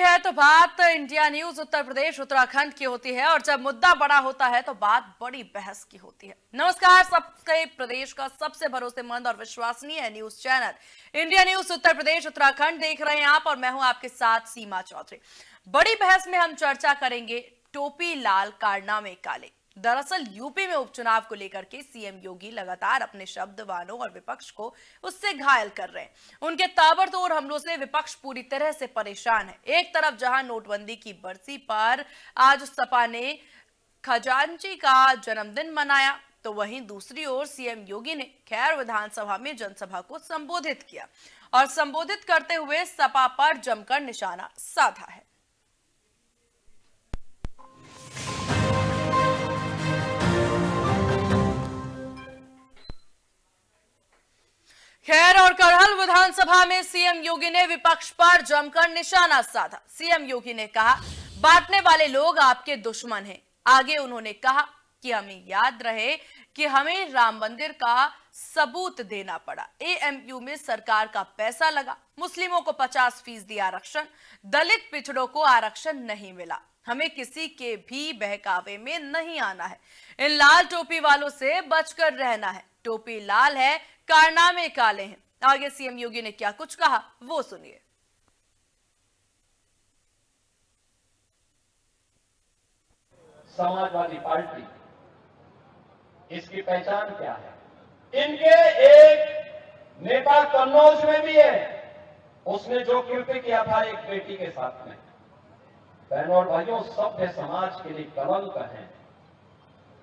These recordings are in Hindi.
है तो बात इंडिया न्यूज उत्तर प्रदेश उत्तराखंड की होती है और जब मुद्दा बड़ा होता है तो बात बड़ी बहस की होती है। नमस्कार, सबके प्रदेश का सबसे भरोसेमंद और विश्वसनीय news channel India news Uttar Pradesh Uttarakhand देख रहे हैं आप और मैं हूं आपके साथ सीमा चौधरी। बड़ी बहस में हम चर्चा करेंगे टोपी लाल कारनामे काले। दरअसल यूपी में उपचुनाव को लेकर के सीएम योगी लगातार अपने शब्द वानों और विपक्ष को उससे घायल कर रहे हैं। उनके ताबड़तोड़ हमलों से विपक्ष पूरी तरह से परेशान है। एक तरफ जहां नोटबंदी की बरसी पर आज सपा ने खजांची का जन्मदिन मनाया, तो वहीं दूसरी ओर सीएम योगी ने खैर विधानसभा में जनसभा को संबोधित किया और संबोधित करते हुए सपा पर जमकर निशाना साधा है। खैर और करहल विधानसभा में सीएम योगी ने विपक्ष पर जमकर निशाना साधा। सीएम योगी ने कहा, बांटने वाले लोग आपके दुश्मन हैं। आगे उन्होंने कहा कि हमें याद रहे कि हमें राम मंदिर का सबूत देना पड़ा। एएमयू में सरकार का पैसा लगा, मुस्लिमों को 50% आरक्षण, दलित पिछड़ों को आरक्षण नहीं मिला। हमें किसी के भी बहकावे में नहीं आना है। इन लाल टोपी वालों से बचकर रहना है। टोपी लाल है, कारनामे काले हैं। आगे सीएम योगी ने क्या कुछ कहा वो सुनिए। समाजवादी पार्टी, इसकी पहचान क्या है? इनके एक नेता कन्नौज में भी है, उसने जो कृत्य किया था एक बेटी के साथ में। बहनों और भाइयों, सभ्य समाज के लिए कलंक है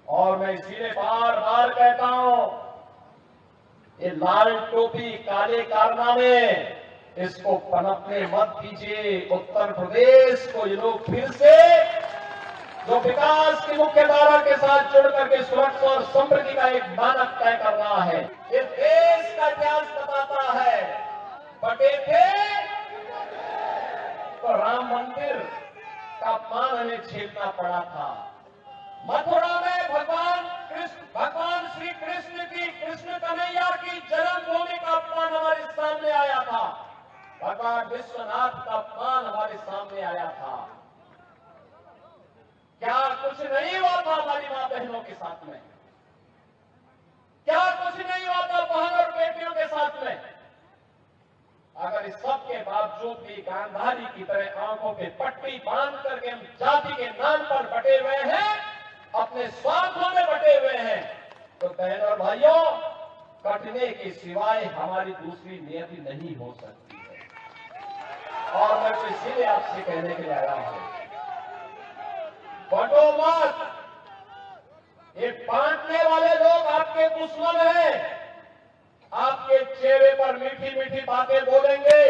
और मैं इसीलिए बार बार कहता हूं, ये लाल टोपी काले कारनामे इसको पनपने मत दीजिए। उत्तर प्रदेश को ये लोग फिर से जो विकास की मुख्य धारा के साथ जुड़ करके सुरक्षा और समृद्धि का एक मानक तय कर रहा है। ये देश का इतिहास बताता है, बटे थे तो राम मंदिर का अपमान हमें झेलना पड़ा था। मथुरा में भगवान श्री कृष्ण की, कृष्ण कन्हैया की जन्मभूमि का अपमान हमारे सामने आया था। भगवान विश्वनाथ का अपमान हमारे सामने आया था। क्या कुछ नहीं हुआ था हमारी मां बहनों के साथ में? क्या कुछ नहीं हुआ था बहन और बेटियों के साथ में? अगर इस सब के बावजूद भी गांधारी की तरह आंखों पे पट्टी बांध करके हम जाति के नाम पर बटे हुए हैं, अपने स्वार्थों में बटे हुए हैं, तो बहन और भाइयों, कटने के सिवाय हमारी दूसरी नियति नहीं हो सकती है। और मैं तो इसीलिए आपसे कहने के लिए आया हूं, बटो मत। ये बांटने वाले लोग आपके दुश्मन हैं। आपके चेहरे पर मीठी मीठी बातें बोलेंगे,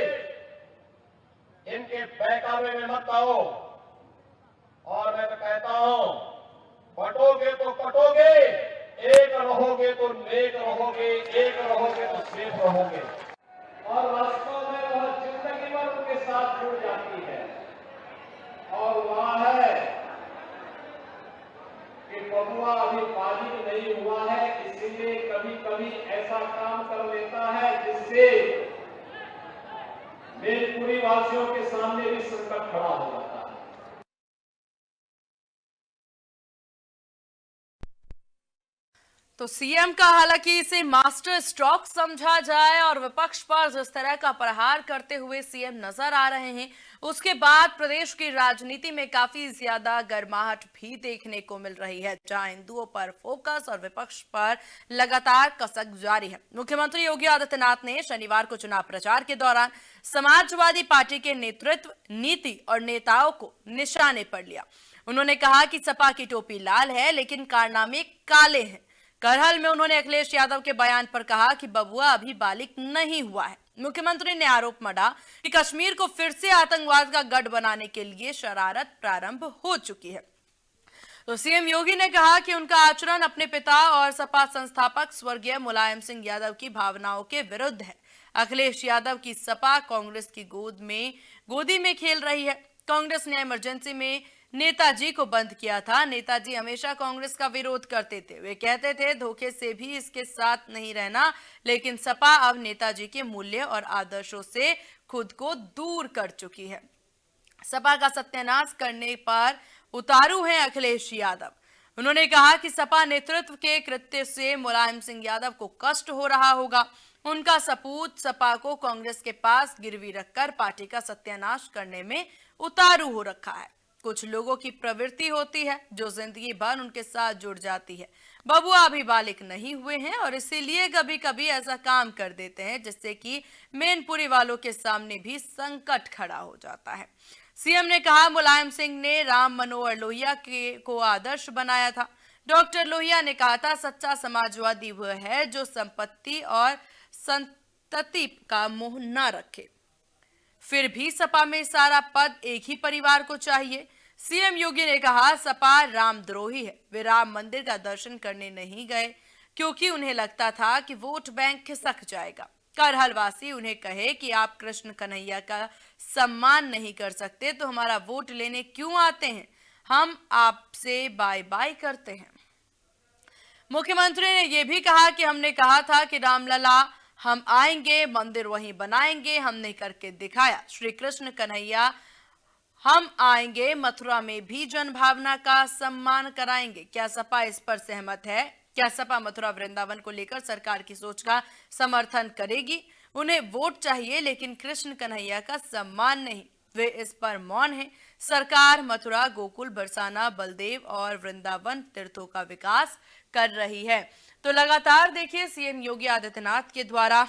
इनके बहकावे में मत आओ। और मैं तो कहता हूं, बटोगे तो कटोगे, एक रहोगे तो नेक रहोगे, एक रहोगे तो सेफ रहोगे। और वास्तव में वह जिंदगी भर उनके साथ जुड़ जाती है। और वह है कि बबुआ अभी बालिग नहीं हुआ है, इसीलिए कभी कभी ऐसा काम कर लेता है जिससे मेलपुरी वासियों के सामने भी संकट खड़ा हो जाता है। तो सीएम का हालांकि इसे मास्टर स्ट्रोक समझा जाए और विपक्ष पर जिस तरह का प्रहार करते हुए सीएम नजर आ रहे हैं, उसके बाद प्रदेश की राजनीति में काफी ज्यादा गर्माहट भी देखने को मिल रही है, जहां हिंदुओं पर फोकस और विपक्ष पर लगातार कसक जारी है। मुख्यमंत्री योगी आदित्यनाथ ने शनिवार को चुनाव प्रचार के दौरान समाजवादी पार्टी के नेतृत्व, नीति और नेताओं को निशाने पर लिया। उन्होंने कहा कि सपा की टोपी लाल है लेकिन कारनामे काले हैं। करहल में उन्होंने अखिलेश यादव के बयान पर कहा कि बबुआ अभी बालिग नहीं हुआ है। मुख्यमंत्री ने आरोप मढ़ा कि कश्मीर को फिर से आतंकवाद का गढ़ बनाने के लिए शरारत प्रारंभ हो चुकी है। तो सीएम योगी ने कहा कि उनका आचरण अपने पिता और सपा संस्थापक स्वर्गीय मुलायम सिंह यादव की भावनाओं के विरुद्ध है। अखिलेश यादव की सपा कांग्रेस की गोदी में खेल रही है। कांग्रेस ने इमरजेंसी में नेताजी को बंद किया था। नेताजी हमेशा कांग्रेस का विरोध करते थे। वे कहते थे धोखे से भी इसके साथ नहीं रहना, लेकिन सपा अब नेताजी के मूल्य और आदर्शों से खुद को दूर कर चुकी है। सपा का सत्यानाश करने पर उतारू हैं अखिलेश यादव। उन्होंने कहा कि सपा नेतृत्व के कृत्य से मुलायम सिंह यादव को कष्ट हो रहा होगा। उनका सपूत सपा को कांग्रेस के पास गिरवी रखकर पार्टी का सत्यानाश करने में उतारू हो रखा है। कुछ लोगों की प्रवृत्ति होती है जो जिंदगी भर उनके साथ जुड़ जाती है। बबुआ अभी बालिक नहीं हुए हैं और इसीलिए कभी कभी ऐसा काम कर देते हैं जिससे कि मैनपुरी वालों के सामने भी संकट खड़ा हो जाता है। सीएम ने कहा मुलायम सिंह ने राम मनोहर लोहिया को आदर्श बनाया था। डॉक्टर लोहिया ने कहा था सच्चा समाजवादी वह है जो संपत्ति और संतति का मोह न रखे। फिर भी सपा में सारा पद एक ही परिवार को चाहिए। सीएम योगी ने कहा सपा रामद्रोही है। वे राम मंदिर का दर्शन करने नहीं गए क्योंकि उन्हें लगता था कि वोट बैंक खिसक जाएगा। करहलवासी उन्हें कहे कि आप कृष्ण कन्हैया का सम्मान नहीं कर सकते तो हमारा वोट लेने क्यों आते हैं? हम आपसे बाय बाय करते हैं। मुख्यमंत्री ने यह भी कहा कि हमने कहा था कि रामलला हम आएंगे, मंदिर वहीं बनाएंगे, हमने करके दिखाया। श्री कृष्ण कन्हैया हम आएंगे, मथुरा में भी जनभावना का सम्मान कराएंगे। क्या सपा इस पर सहमत है? क्या सपा मथुरा वृंदावन को लेकर सरकार की सोच का समर्थन करेगी? उन्हें वोट चाहिए लेकिन कृष्ण कन्हैया का सम्मान नहीं। वे इस पर मौन हैं। सरकार मथुरा, गोकुल, बरसाना, बलदेव और वृंदावन तीर्थों का विकास कर रही है। तो लगातार देखिए सीएम योगी आदित्यनाथ के द्वारा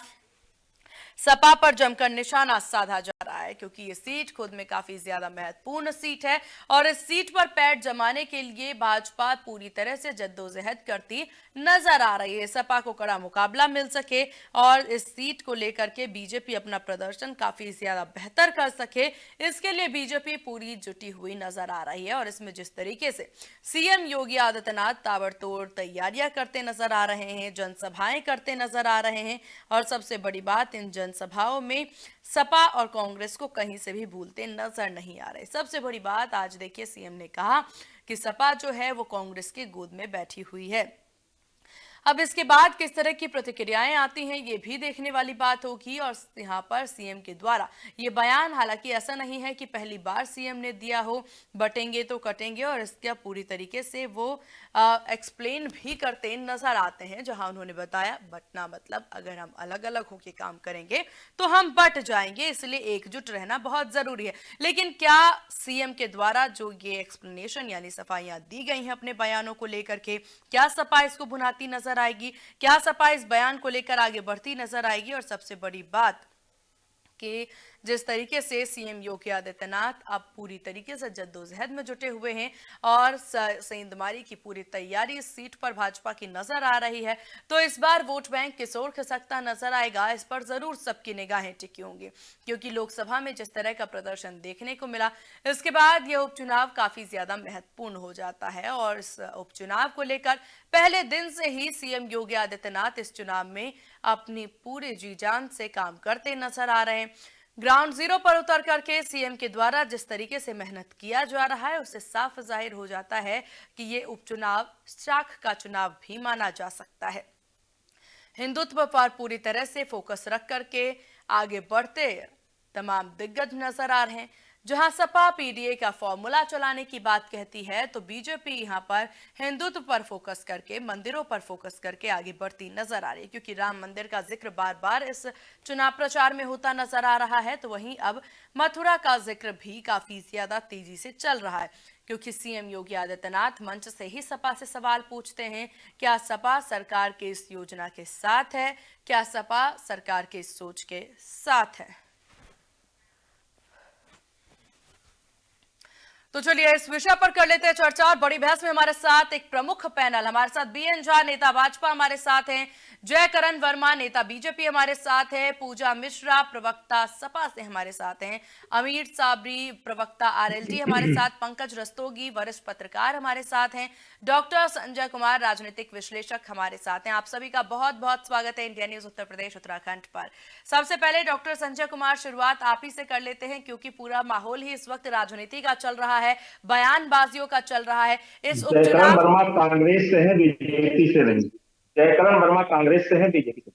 सपा पर जमकर निशाना साधा जा रहा है क्योंकि ये सीट खुद में काफी ज्यादा महत्वपूर्ण सीट है और इस सीट पर पैर जमाने के लिए भाजपा पूरी तरह से जद्दोजहद करती नजर आ रही है। सपा को कड़ा मुकाबला मिल सके और इस सीट को लेकर के बीजेपी अपना प्रदर्शन काफी ज्यादा बेहतर कर सके, इसके लिए बीजेपी पूरी जुटी हुई नजर आ रही है। और इसमें जिस तरीके से सीएम योगी आदित्यनाथ ताबड़तोड़ तैयारियां करते नजर आ रहे हैं, जनसभाएं करते नजर आ रहे हैं और सबसे बड़ी बात इन जनसभाओं में सपा और कांग्रेस को कहीं से भी भूलते नजर नहीं आ रहे। सबसे बड़ी बात आज देखिए सीएम ने कहा कि सपा जो है वो कांग्रेस की गोद में बैठी हुई है। अब इसके बाद किस तरह की प्रतिक्रियाएं आती हैं ये भी देखने वाली बात होगी। और यहाँ पर सीएम के द्वारा ये बयान, हालांकि ऐसा नहीं है कि पहली बार सीएम ने दिया हो, बटेंगे तो कटेंगे, और इसका पूरी तरीके से वो एक्सप्लेन भी करते नजर आते हैं, जहां उन्होंने बताया बटना मतलब अगर हम अलग अलग होकर काम करेंगे तो हम बट जाएंगे, इसलिए एकजुट रहना बहुत जरूरी है। लेकिन क्या सीएम के द्वारा जो ये एक्सप्लेनेशन यानी सफाइयां दी गई हैं अपने बयानों को लेकर के, क्या सपा इसको भुनाती नजर आएगी? क्या सपा इस बयान को लेकर आगे बढ़ती नजर आएगी? और सबसे बड़ी बात कि जिस तरीके से सीएम योगी आदित्यनाथ अब पूरी तरीके से जद्दोजहद में जुटे हुए हैं और सेंधमारी की पूरी तैयारी इस सीट पर भाजपा की नजर आ रही है, तो इस बार वोट बैंक किस ओर खिसकता नजर आएगा, इस पर जरूर सबकी निगाहें टिकी होंगी। क्योंकि लोकसभा में जिस तरह का प्रदर्शन देखने को मिला, इसके बाद यह उपचुनाव काफी ज्यादा महत्वपूर्ण हो जाता है। और इस उपचुनाव को लेकर पहले दिन से ही सीएम योगी आदित्यनाथ इस चुनाव में अपनी पूरी जी जान से काम करते नजर आ रहे हैं। ग्राउंड जीरो पर उतर करके सीएम के द्वारा जिस तरीके से मेहनत किया जा रहा है, उससे साफ जाहिर हो जाता है कि ये उपचुनाव शाख का चुनाव भी माना जा सकता है। हिंदुत्व पर पूरी तरह से फोकस रख करके आगे बढ़ते तमाम दिग्गज नजर आ रहे हैं। जहां सपा पीडीए का फॉर्मूला चलाने की बात कहती है, तो बीजेपी यहां पर हिंदुत्व पर फोकस करके, मंदिरों पर फोकस करके आगे बढ़ती नजर आ रही है। क्योंकि राम मंदिर का जिक्र बार बार इस चुनाव प्रचार में होता नजर आ रहा है, तो वहीं अब मथुरा का जिक्र भी काफी ज्यादा तेजी से चल रहा है। क्योंकि सीएम योगी आदित्यनाथ मंच से ही सपा से सवाल पूछते हैं, क्या सपा सरकार के इस योजना के साथ है? क्या सपा सरकार के इस सोच के साथ है? तो चलिए इस विषय पर कर लेते हैं चर्चा। और बड़ी बहस में हमारे साथ एक प्रमुख पैनल, हमारे साथ बीएन झा नेता भाजपा हमारे साथ हैं, जयकरण वर्मा नेता बीजेपी हमारे साथ है, पूजा मिश्रा प्रवक्ता सपा से हमारे साथ हैं, अमीर साबरी प्रवक्ता आरएलडी हमारे साथ, पंकज रस्तोगी वरिष्ठ पत्रकार हमारे साथ हैं, डॉक्टर संजय कुमार राजनीतिक विश्लेषक हमारे साथ हैं। आप सभी का बहुत बहुत स्वागत है इंडिया न्यूज उत्तर प्रदेश उत्तराखंड पर। सबसे पहले डॉक्टर संजय कुमार, शुरुआत आप ही से कर लेते हैं क्योंकि पूरा माहौल ही इस वक्त राजनीति का चल रहा है, बयानबाजियों का चल रहा है। इस उपचुनाव वर्मा कांग्रेस से है, बीजेपी से नहीं। जयकरण वर्मा कांग्रेस से है, बीजेपी से।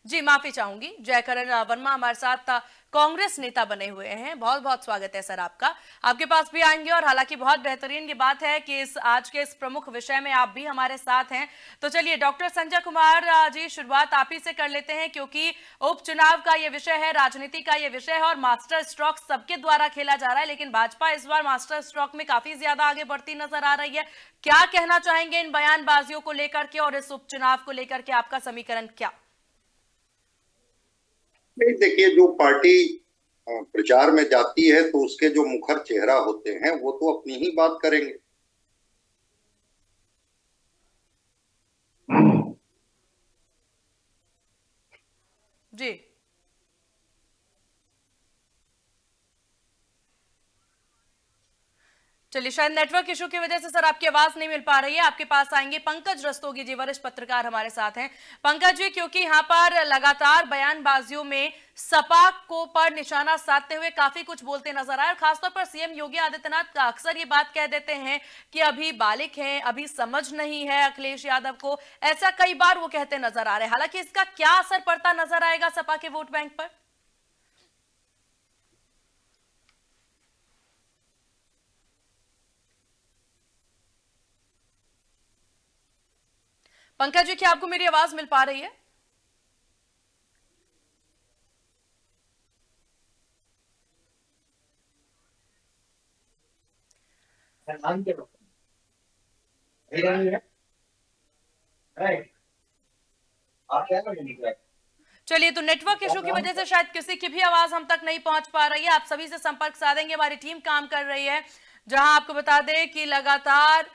जी माफी चाहूंगी। जयकरण वर्मा हमारे साथ कांग्रेस नेता बने हुए हैं। बहुत बहुत स्वागत है सर आपका। आपके पास भी आएंगे और हालांकि बहुत बेहतरीन ये बात है कि आज के इस प्रमुख विषय में आप भी हमारे साथ हैं। तो चलिए डॉक्टर संजय कुमार जी, शुरुआत आप ही से कर लेते हैं, क्योंकि उपचुनाव का ये विषय है, राजनीति का ये विषय है और मास्टर स्ट्रोक सबके द्वारा खेला जा रहा है, लेकिन भाजपा इस बार मास्टर स्ट्रोक में काफी ज्यादा आगे बढ़ती नजर आ रही है। क्या कहना चाहेंगे इन बयानबाजियों को लेकर के और इस उपचुनाव को लेकर के? आपका समीकरण क्या? नहीं, देखिए, जो पार्टी प्रचार में जाती है तो उसके जो मुखर चेहरा होते हैं वो तो अपनी ही बात करेंगे। जी चलिए, शायद नेटवर्क इशू की वजह से सर आपकी आवाज नहीं मिल पा रही है। आपके पास आएंगे पंकज रस्तोगी जी, वरिष्ठ पत्रकार हमारे साथ हैं। पंकज जी, क्योंकि यहाँ पर लगातार बयानबाजियों में सपा को पर निशाना साधते हुए काफी कुछ बोलते नजर आए और खासतौर पर सीएम योगी आदित्यनाथ अक्सर ये बात कह देते हैं कि अभी बालिक हैं, अभी समझ नहीं है अखिलेश यादव को। ऐसा कई बार वो कहते नजर आ रहे हैं। हालांकि इसका क्या असर पड़ता नजर आएगा सपा के वोट बैंक पर? पंकज जी, क्या आपको मेरी आवाज मिल पा रही है? चलिए, तो नेटवर्क इशू की वजह से शायद किसी की भी आवाज हम तक नहीं पहुंच पा रही है। आप सभी से संपर्क साधेंगे, हमारी टीम काम कर रही है। जहां आपको बता दें कि लगातार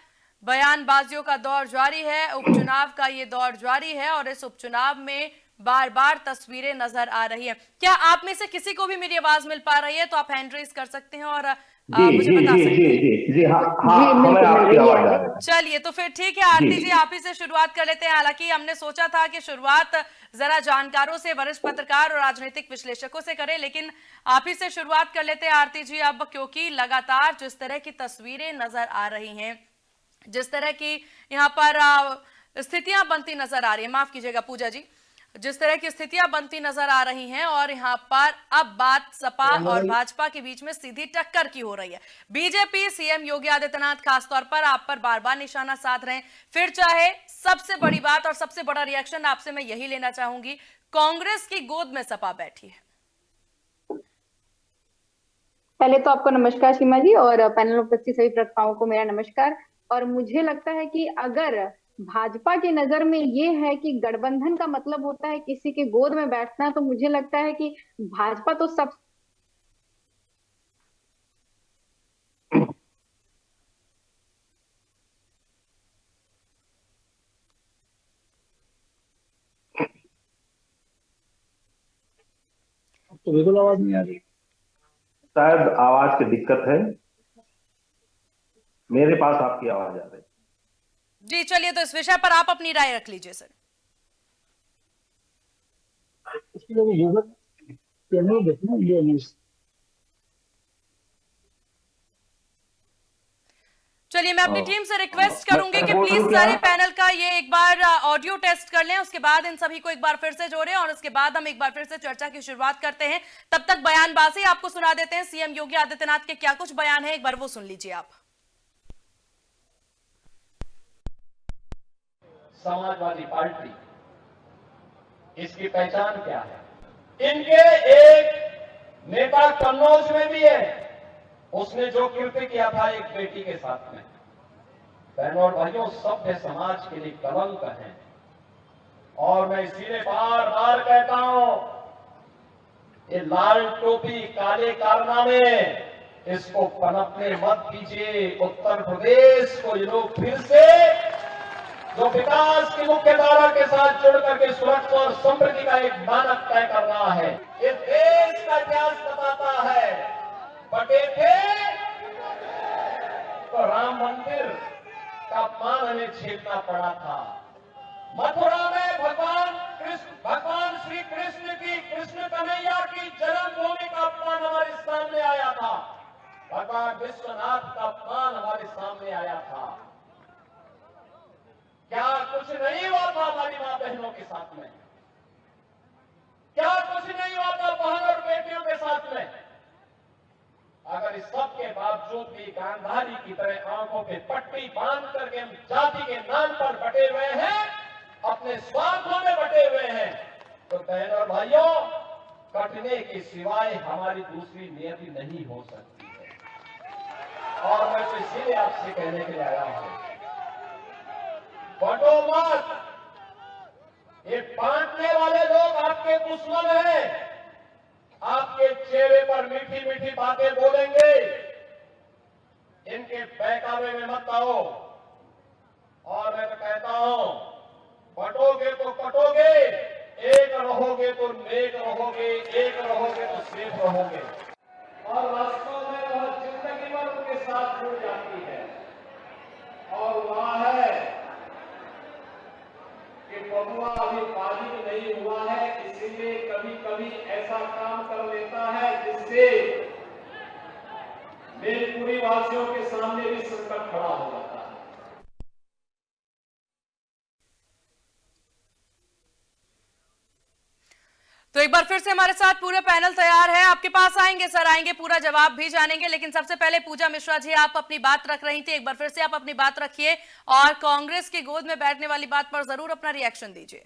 बयानबाजियों का दौर जारी है, उपचुनाव का ये दौर जारी है और इस उपचुनाव में बार बार तस्वीरें नजर आ रही है। क्या आप में से किसी को भी मेरी आवाज मिल पा रही है तो आप हैंड रेज कर सकते हैं और मुझे बता सकते हैं। जी हाँ हाँ, हमें आपकी आवाज आ रही है। चलिए, तो फिर ठीक है आरती जी, आप ही से शुरुआत कर लेते हैं। हालांकि हमने सोचा था कि शुरुआत जरा जानकारों से, वरिष्ठ पत्रकार और राजनीतिक विश्लेषकों से करें, लेकिन आप ही से शुरुआत कर लेते हैं आरती जी अब, क्योंकि लगातार जिस तरह की तस्वीरें नजर आ रही हैं, जिस तरह की यहाँ पर स्थितियां बनती नजर आ रही है, माफ कीजिएगा पूजा जी, जिस तरह की स्थितियां बनती नजर आ रही हैं और यहाँ पर अब बात सपा और भाजपा के बीच में सीधी टक्कर की हो रही है। बीजेपी, सीएम योगी आदित्यनाथ खासतौर पर आप पर बार बार निशाना साध रहे हैं। फिर चाहे सबसे बड़ी बात और सबसे बड़ा रिएक्शन आपसे मैं यही लेना चाहूंगी, कांग्रेस की गोद में सपा बैठी है। पहले तो आपको नमस्कार सीमा जी, और पैनल उपस्थित सभी वक्ताओं को मेरा नमस्कार। और मुझे लगता है कि अगर भाजपा की नजर में ये है कि गठबंधन का मतलब होता है किसी के गोद में बैठना, तो मुझे लगता है कि भाजपा तो सब तो बिल्कुल आवाज नहीं आ रही, शायद आवाज की दिक्कत है। मेरे पास आपकी आवाज आ रही। जी चलिए, तो इस विषय पर आप अपनी राय रख लीजिए सर। चलिए, मैं अपनी टीम से रिक्वेस्ट करूंगी कि प्लीज सारे पैनल का ये एक बार ऑडियो टेस्ट कर लें, उसके बाद इन सभी को एक बार फिर से जोड़ें और उसके बाद हम एक बार फिर से चर्चा की शुरुआत करते हैं। तब तक बयानबाजी आपको सुना देते हैं। सीएम योगी आदित्यनाथ के क्या कुछ बयान है, एक बार वो सुन लीजिए आप। समाजवादी पार्टी, इसकी पहचान क्या है? इनके एक नेता कन्नौज में भी है, उसने जो कृत्य किया था एक बेटी के साथ में। बहनों और भाइयों, सभ्य समाज के लिए कलंक है और मैं इसीलिए बार बार कहता हूं, ये लाल टोपी काले कारनामे इसको पनपने मत दीजिए। उत्तर प्रदेश को ये लोग फिर से जो विकास की मुख्य धारा के साथ जुड़ करके सुरक्षा और समृद्धि का एक मानक तय कर रहा है। ये देश का इतिहास बताता है, बटे थे तो राम मंदिर का अपमान हमें झेलना पड़ा था। मथुरा में भगवान श्री कृष्ण की, कृष्ण कन्हैया की जन्मभूमि का अपमान हमारे सामने आया था। भगवान विश्वनाथ का अपमान हमारे सामने आया था। क्या कुछ नहीं हुआ था हमारी मां बहनों के साथ में? क्या कुछ नहीं होता बहन और बेटियों के साथ में? अगर इस सब के बावजूद भी गांधारी की तरह आंखों पे पट्टी बांध करके हम जाति के नाम पर बटे हुए हैं, अपने स्वार्थों में बटे हुए हैं, तो बहन और भाइयों, कटने के सिवाय हमारी दूसरी नियति नहीं हो सकती है। और मैं तो इसीलिए आपसे कहने के लिए आया हूं, बटो मत। ये बांटने वाले लोग आपके दुश्मन हैं, आपके चेहरे पर मीठी मीठी बातें बोलेंगे, इनके बहकावे में मत आओ। और मैं तो कहता हूं, बटोगे तो कटोगे, एक रहोगे तो नेक रहोगे, एक रहोगे तो सेफ रहोगे। और वास्तव में वह जिंदगी भर उनके साथ जुड़ जाती है। और वह है कि बबुआ अभी बालिग नहीं हुआ है, इसीलिए कभी कभी ऐसा काम कर लेता है जिससे मेलपुरी वासियों के सामने भी संकट खड़ा हो जाता है। तो एक बार फिर से हमारे साथ पूरा पैनल तैयार है, आपके पास आएंगे सर, आएंगे, पूरा जवाब भी जानेंगे, लेकिन सबसे पहले पूजा मिश्रा जी, आप अपनी बात रख रही थी, एक बार फिर से आप अपनी बात रखिए और कांग्रेस की गोद में बैठने वाली बात पर जरूर अपना रिएक्शन दीजिए।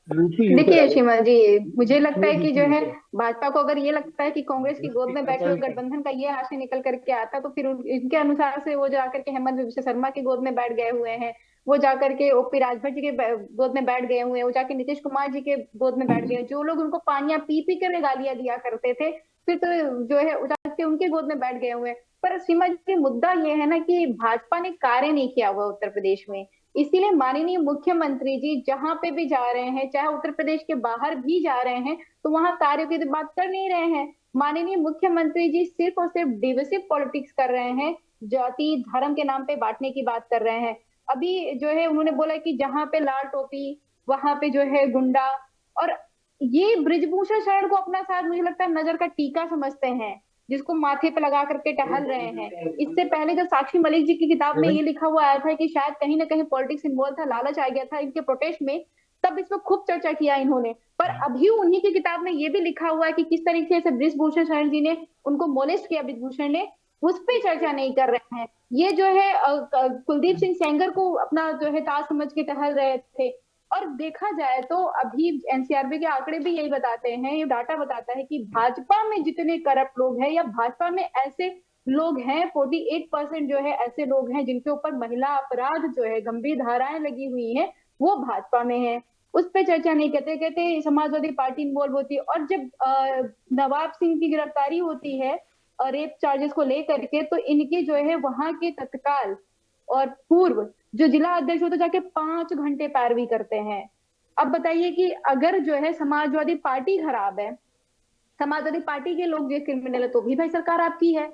देखिए सीमा जी, मुझे लगता है कि जो है भाजपा को अगर ये लगता है कि कांग्रेस की गोद में बैठे हुए गठबंधन का ये आशय निकल करके आता, तो फिर इनके अनुसार से वो जाकर के हेमंत विश्व शर्मा की गोद में बैठ गए हुए हैं, वो जाकर के ओपी राजभर जी के गोद में बैठ गए हुए हैं, वो जाके नीतीश कुमार जी के गोद में बैठ गए, जो लोग उनको पानियां पी पी कर गालियां दिया करते थे, फिर तो जो है जाके उनके गोद में बैठ गए हुए हैं। पर सीमा जी, मुद्दा ये है ना कि भाजपा ने कार्य नहीं किया हुआ उत्तर प्रदेश में, इसीलिए माननीय मुख्यमंत्री जी जहां पे भी जा रहे हैं, चाहे उत्तर प्रदेश के बाहर भी जा रहे हैं, तो वहां कार्यों की तो बात कर नहीं रहे हैं। माननीय मुख्यमंत्री जी सिर्फ और सिर्फ डिविसिव पॉलिटिक्स कर रहे हैं, जाति धर्म के नाम पे बांटने की बात कर रहे हैं। अभी जो है उन्होंने बोला कि जहां पे लाल टोपी वहां पे जो है गुंडा, और ये ब्रिजभूषण शरण को अपना साथ मुझे लगता है नजर का टीका समझते हैं, जिसको माथे पे लगा करके टहल रहे हैं। इससे पहले जब साक्षी मलिक जी की किताब में ये लिखा हुआ आया था कि शायद कहीं ना कहीं पॉलिटिक्स इन्वॉल्व था, लालच आ गया था इनके प्रोटेस्ट में, तब इस पर खूब चर्चा किया इन्होंने। पर अभी उन्हीं की किताब में ये भी लिखा हुआ है कि किस तरीके से ब्रिजभूषण शरण जी ने उनको मोलेस्ट किया, ब्रिजभूषण ने, उस पर चर्चा नहीं कर रहे हैं। ये जो है कुलदीप सिंह सेंगर को अपना जो है ताज समझ के टहल रहे थे। और देखा जाए तो अभी एनसीआरबी के आंकड़े भी यही बताते हैं, ये डाटा बताता है कि भाजपा में जितने करप्ट लोग हैं या भाजपा में ऐसे लोग हैं, 48% जो है ऐसे लोग हैं जिनके ऊपर महिला अपराध जो है गंभीर धाराएं लगी हुई हैं, वो भाजपा में है। उस पर चर्चा नहीं करते, कहते समाजवादी पार्टी इन्वॉल्व होती है। और जब नवाब सिंह की गिरफ्तारी होती है रेप चार्जेस को लेकर के, तो इनके जो है वहां के तत्काल और पूर्व जो जिला अध्यक्ष होते जाके 5 घंटे पैरवी करते हैं। अब बताइए कि अगर जो है समाजवादी पार्टी खराब है, समाजवादी पार्टी के लोग जो क्रिमिनल है, तो भी भाई सरकार आपकी है,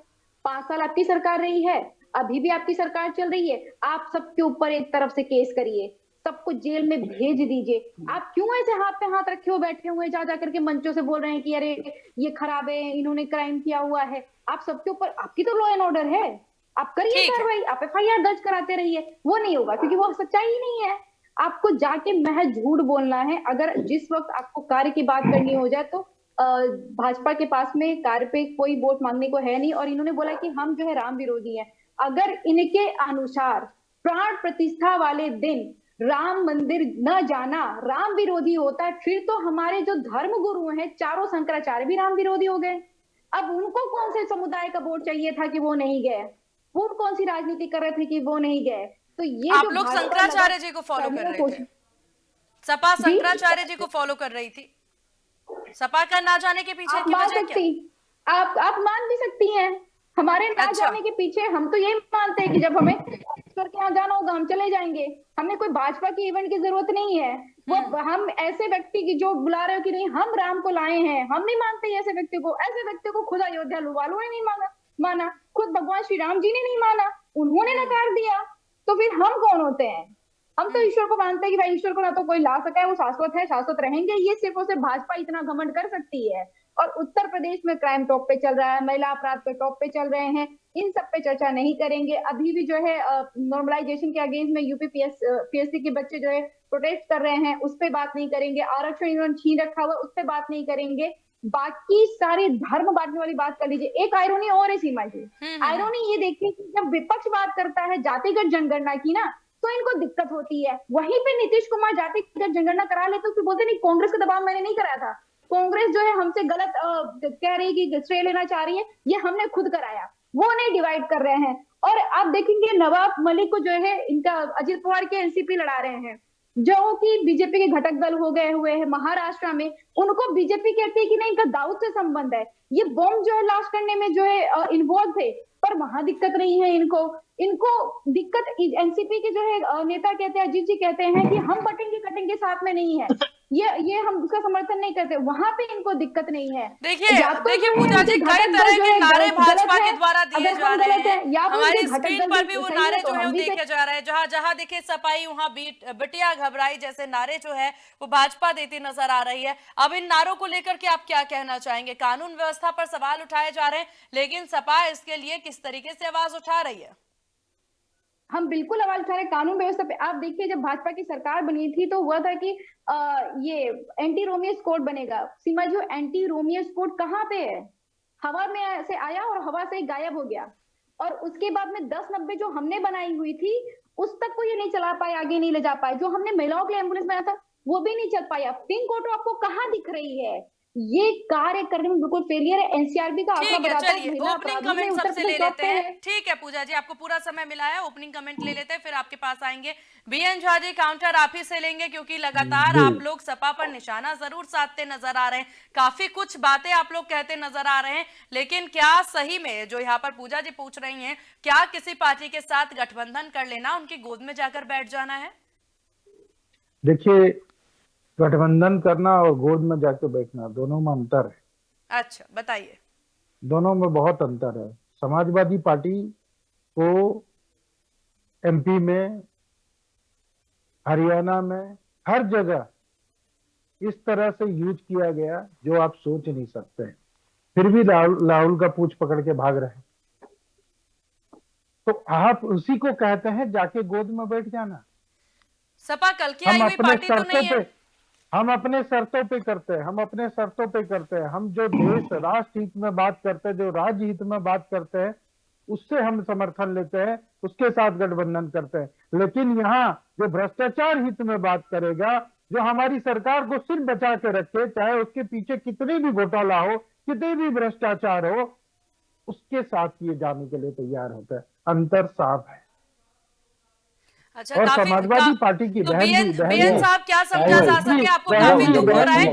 5 साल आपकी सरकार रही है, अभी भी आपकी सरकार चल रही है। आप सबके ऊपर एक तरफ से केस करिए, सबको जेल में भेज दीजिए। आप क्यों ऐसे हाथ पे हाथ रखे हो बैठे हुए जा जाकर के मंचों से बोल रहे हैं कि अरे ये खराब है, इन्होंने क्राइम किया हुआ है। आप सबके ऊपर, आपकी तो लॉ एंड ऑर्डर है, आप करिए कार्रवाई, आप एफआईआर दर्ज कराते रहिए। वो नहीं होगा क्योंकि वो सच्चाई ही नहीं है। आपको जाके महज झूठ बोलना है। अगर जिस वक्त आपको कार्य की बात करनी हो जाए तो भाजपा के पास में कार्य पे कोई वोट मांगने को है नहीं। और इन्होंने बोला कि हम जो है राम विरोधी हैं। अगर इनके अनुसार प्राण प्रतिष्ठा वाले दिन राम मंदिर न जाना राम विरोधी होता है, फिर तो हमारे जो धर्म गुरु हैं चारों शंकराचार्य भी राम विरोधी हो गए। अब उनको कौन से समुदाय का वोट चाहिए था कि वो नहीं गए? वो कौन सी राजनीति कर रहे थे कि वो नहीं गए? तो ये आप लोग शंकराचार्य जी को फॉलो कर रहे थे, सपा शंकराचार्य जी को फॉलो कर रही थी, सपा का ना जाने के पीछे की वजह क्या? आप मान भी सकती हैं हमारे ना जाने के पीछे। हम तो ये मानते हैं कि जब हमें ईश्वर के यहाँ जाना होगा हम चले जाएंगे, हमें कोई भाजपा की इवेंट की जरूरत नहीं है। वो हम ऐसे व्यक्ति की जो बुला रहे हो कि नहीं हम राम को लाए हैं, हम नहीं मानते ऐसे व्यक्ति को। ऐसे व्यक्ति को खुद अयोध्या वालों ने नहीं माना, खुद भगवान श्री राम जी ने नहीं माना, उन्होंने नकार दिया। तो फिर हम कौन होते हैं? हम तो ईश्वर को मानते हैं कि भाई ईश्वर को ना तो कोई ला सका है, वो शाश्वत है, शाश्वत रहेंगे। ये सिर्फ और सिर्फ भाजपा इतना घमंड कर सकती है। और उत्तर प्रदेश में क्राइम टॉप पे चल रहा है, महिला अपराध पे टॉप पे चल रहे हैं, इन सब पे चर्चा नहीं करेंगे। अभी भी जो है नॉर्मलाइजेशन के अगेंस्ट में यूपी पीएससी के बच्चे जो है प्रोटेस्ट कर रहे हैं, उस पर बात नहीं करेंगे। आरक्षण इन्होंने छीन रखा हुआ, उस पर बात नहीं करेंगे। बाकी सारी धर्म बांटने वाली बात कर लीजिए। एक आयरोनी और है सीमा जी, आयरोनी ये देखिए कि जब विपक्ष बात करता है जातिगत जनगणना की ना, तो इनको दिक्कत होती है। वहीं पे नीतीश कुमार जातिगत जनगणना करा लेते तो बोलते नहीं कांग्रेस का दबाव मैंने नहीं कराया था, कांग्रेस जो है हमसे गलत कह रही कि श्रेय लेना चाह रही है, ये हमने खुद कराया। वो नहीं डिवाइड कर रहे हैं। और आप देखेंगे नवाब मलिक को जो है इनका अजित पवार के एनसीपी लड़ा रहे हैं, जो कि बीजेपी के घटक दल हो गए हुए हैं महाराष्ट्र में, उनको बीजेपी कहती है कि नहीं इनका दाऊद से संबंध है, ये बॉम्ब जो है लास्ट करने में जो है इन्वॉल्व थे, पर वहां दिक्कत नहीं है इनको दिक्कत एनसीपी के जो है नेता कहते हैं, अजीत जी कहते हैं कि हम बटेंगे कटेंगे साथ में नहीं है, ये हम उसका समर्थन नहीं करते, वहां पे इनको दिक्कत नहीं है। देखिए पूजा जी, कई तरह के नारे भाजपा के द्वारा दिए जा रहे हैं, हमारी स्क्रीन पर भी वो नारे जो है वो देखे जा रहे हैं, जहां जहां देखे सपाई वहां बिटिया घबराई जैसे नारे जो है वो भाजपा देती नजर आ रही है। अब इन नारों को लेकर के आप क्या कहना चाहेंगे? कानून व्यवस्था पर सवाल उठाए जा रहे हैं, लेकिन सपा इसके लिए किस तरीके से आवाज उठा रही है? हम बिल्कुल आवाज उठा रहे कानून व्यवस्था पे। आप देखिए जब भाजपा की सरकार बनी थी तो हुआ था कि ये एंटी रोमियोस कोड बनेगा। सीमा जी, एंटी रोमियोस कोड कहाँ पे है? हवा में से आया और हवा से ही गायब हो गया। और उसके बाद में 1090 जो हमने बनाई हुई थी उस तक को ये नहीं चला पाए, आगे नहीं ले जा पाए। जो हमने महिलाओं के लिए एम्बुलेंस बनाया था वो भी नहीं चल पाया। पिंक ऑटो आपको कहाँ दिख रही है? ये कार्य करने में बिल्कुल फेलियर है। एनसीआरबी का आंकड़ा बताता है महिला ओपनिंग कमेंट सबसे ले लेते हैं। ठीक है पूजा जी, आपको पूरा समय मिला है, ओपनिंग कमेंट ले लेते हैं, फिर आपके पास आएंगे। बीएन झा जी, काउंटर आप ही से लेंगे, क्योंकि लगातार आप लोग सपा पर निशाना जरूर साधते नजर आ रहे हैं, काफी कुछ बातें आप लोग कहते नजर आ रहे हैं, लेकिन क्या सही में जो यहाँ पर पूजा जी पूछ रही हैं, क्या किसी पार्टी के साथ गठबंधन कर लेना, उनकी गोद में जाकर बैठ जाना है? देखिए, गठबंधन करना और गोद में जाके बैठना दोनों में अंतर है। अच्छा, बताइए। दोनों में बहुत अंतर है। समाजवादी पार्टी को एमपी में, हरियाणा में, हर जगह इस तरह से यूज किया गया जो आप सोच नहीं सकते। फिर भी राहुल का पूंछ पकड़ के भाग रहे हैं। तो आप उसी को कहते हैं जाके गोद में बैठ जाना। सपा कल की आई हुई पार्टी तो नहीं है। हम अपने शर्तों पे करते हैं, हम जो देश राष्ट्र हित में बात करते हैं, जो राज्य हित में बात करते हैं, उससे हम समर्थन लेते हैं, उसके साथ गठबंधन करते हैं। लेकिन यहाँ जो भ्रष्टाचार हित में बात करेगा, जो हमारी सरकार को सिर्फ बचा के रखे, चाहे उसके पीछे कितनी भी घोटाला हो, कितनी भी भ्रष्टाचार हो, उसके साथ ये जाने के लिए तैयार होता है। अंतर साफ है। अच्छा, और समाजवादी पार्टी की बीएन साहब, क्या समझा जा सके? आपको काफी दुख हो रहा है,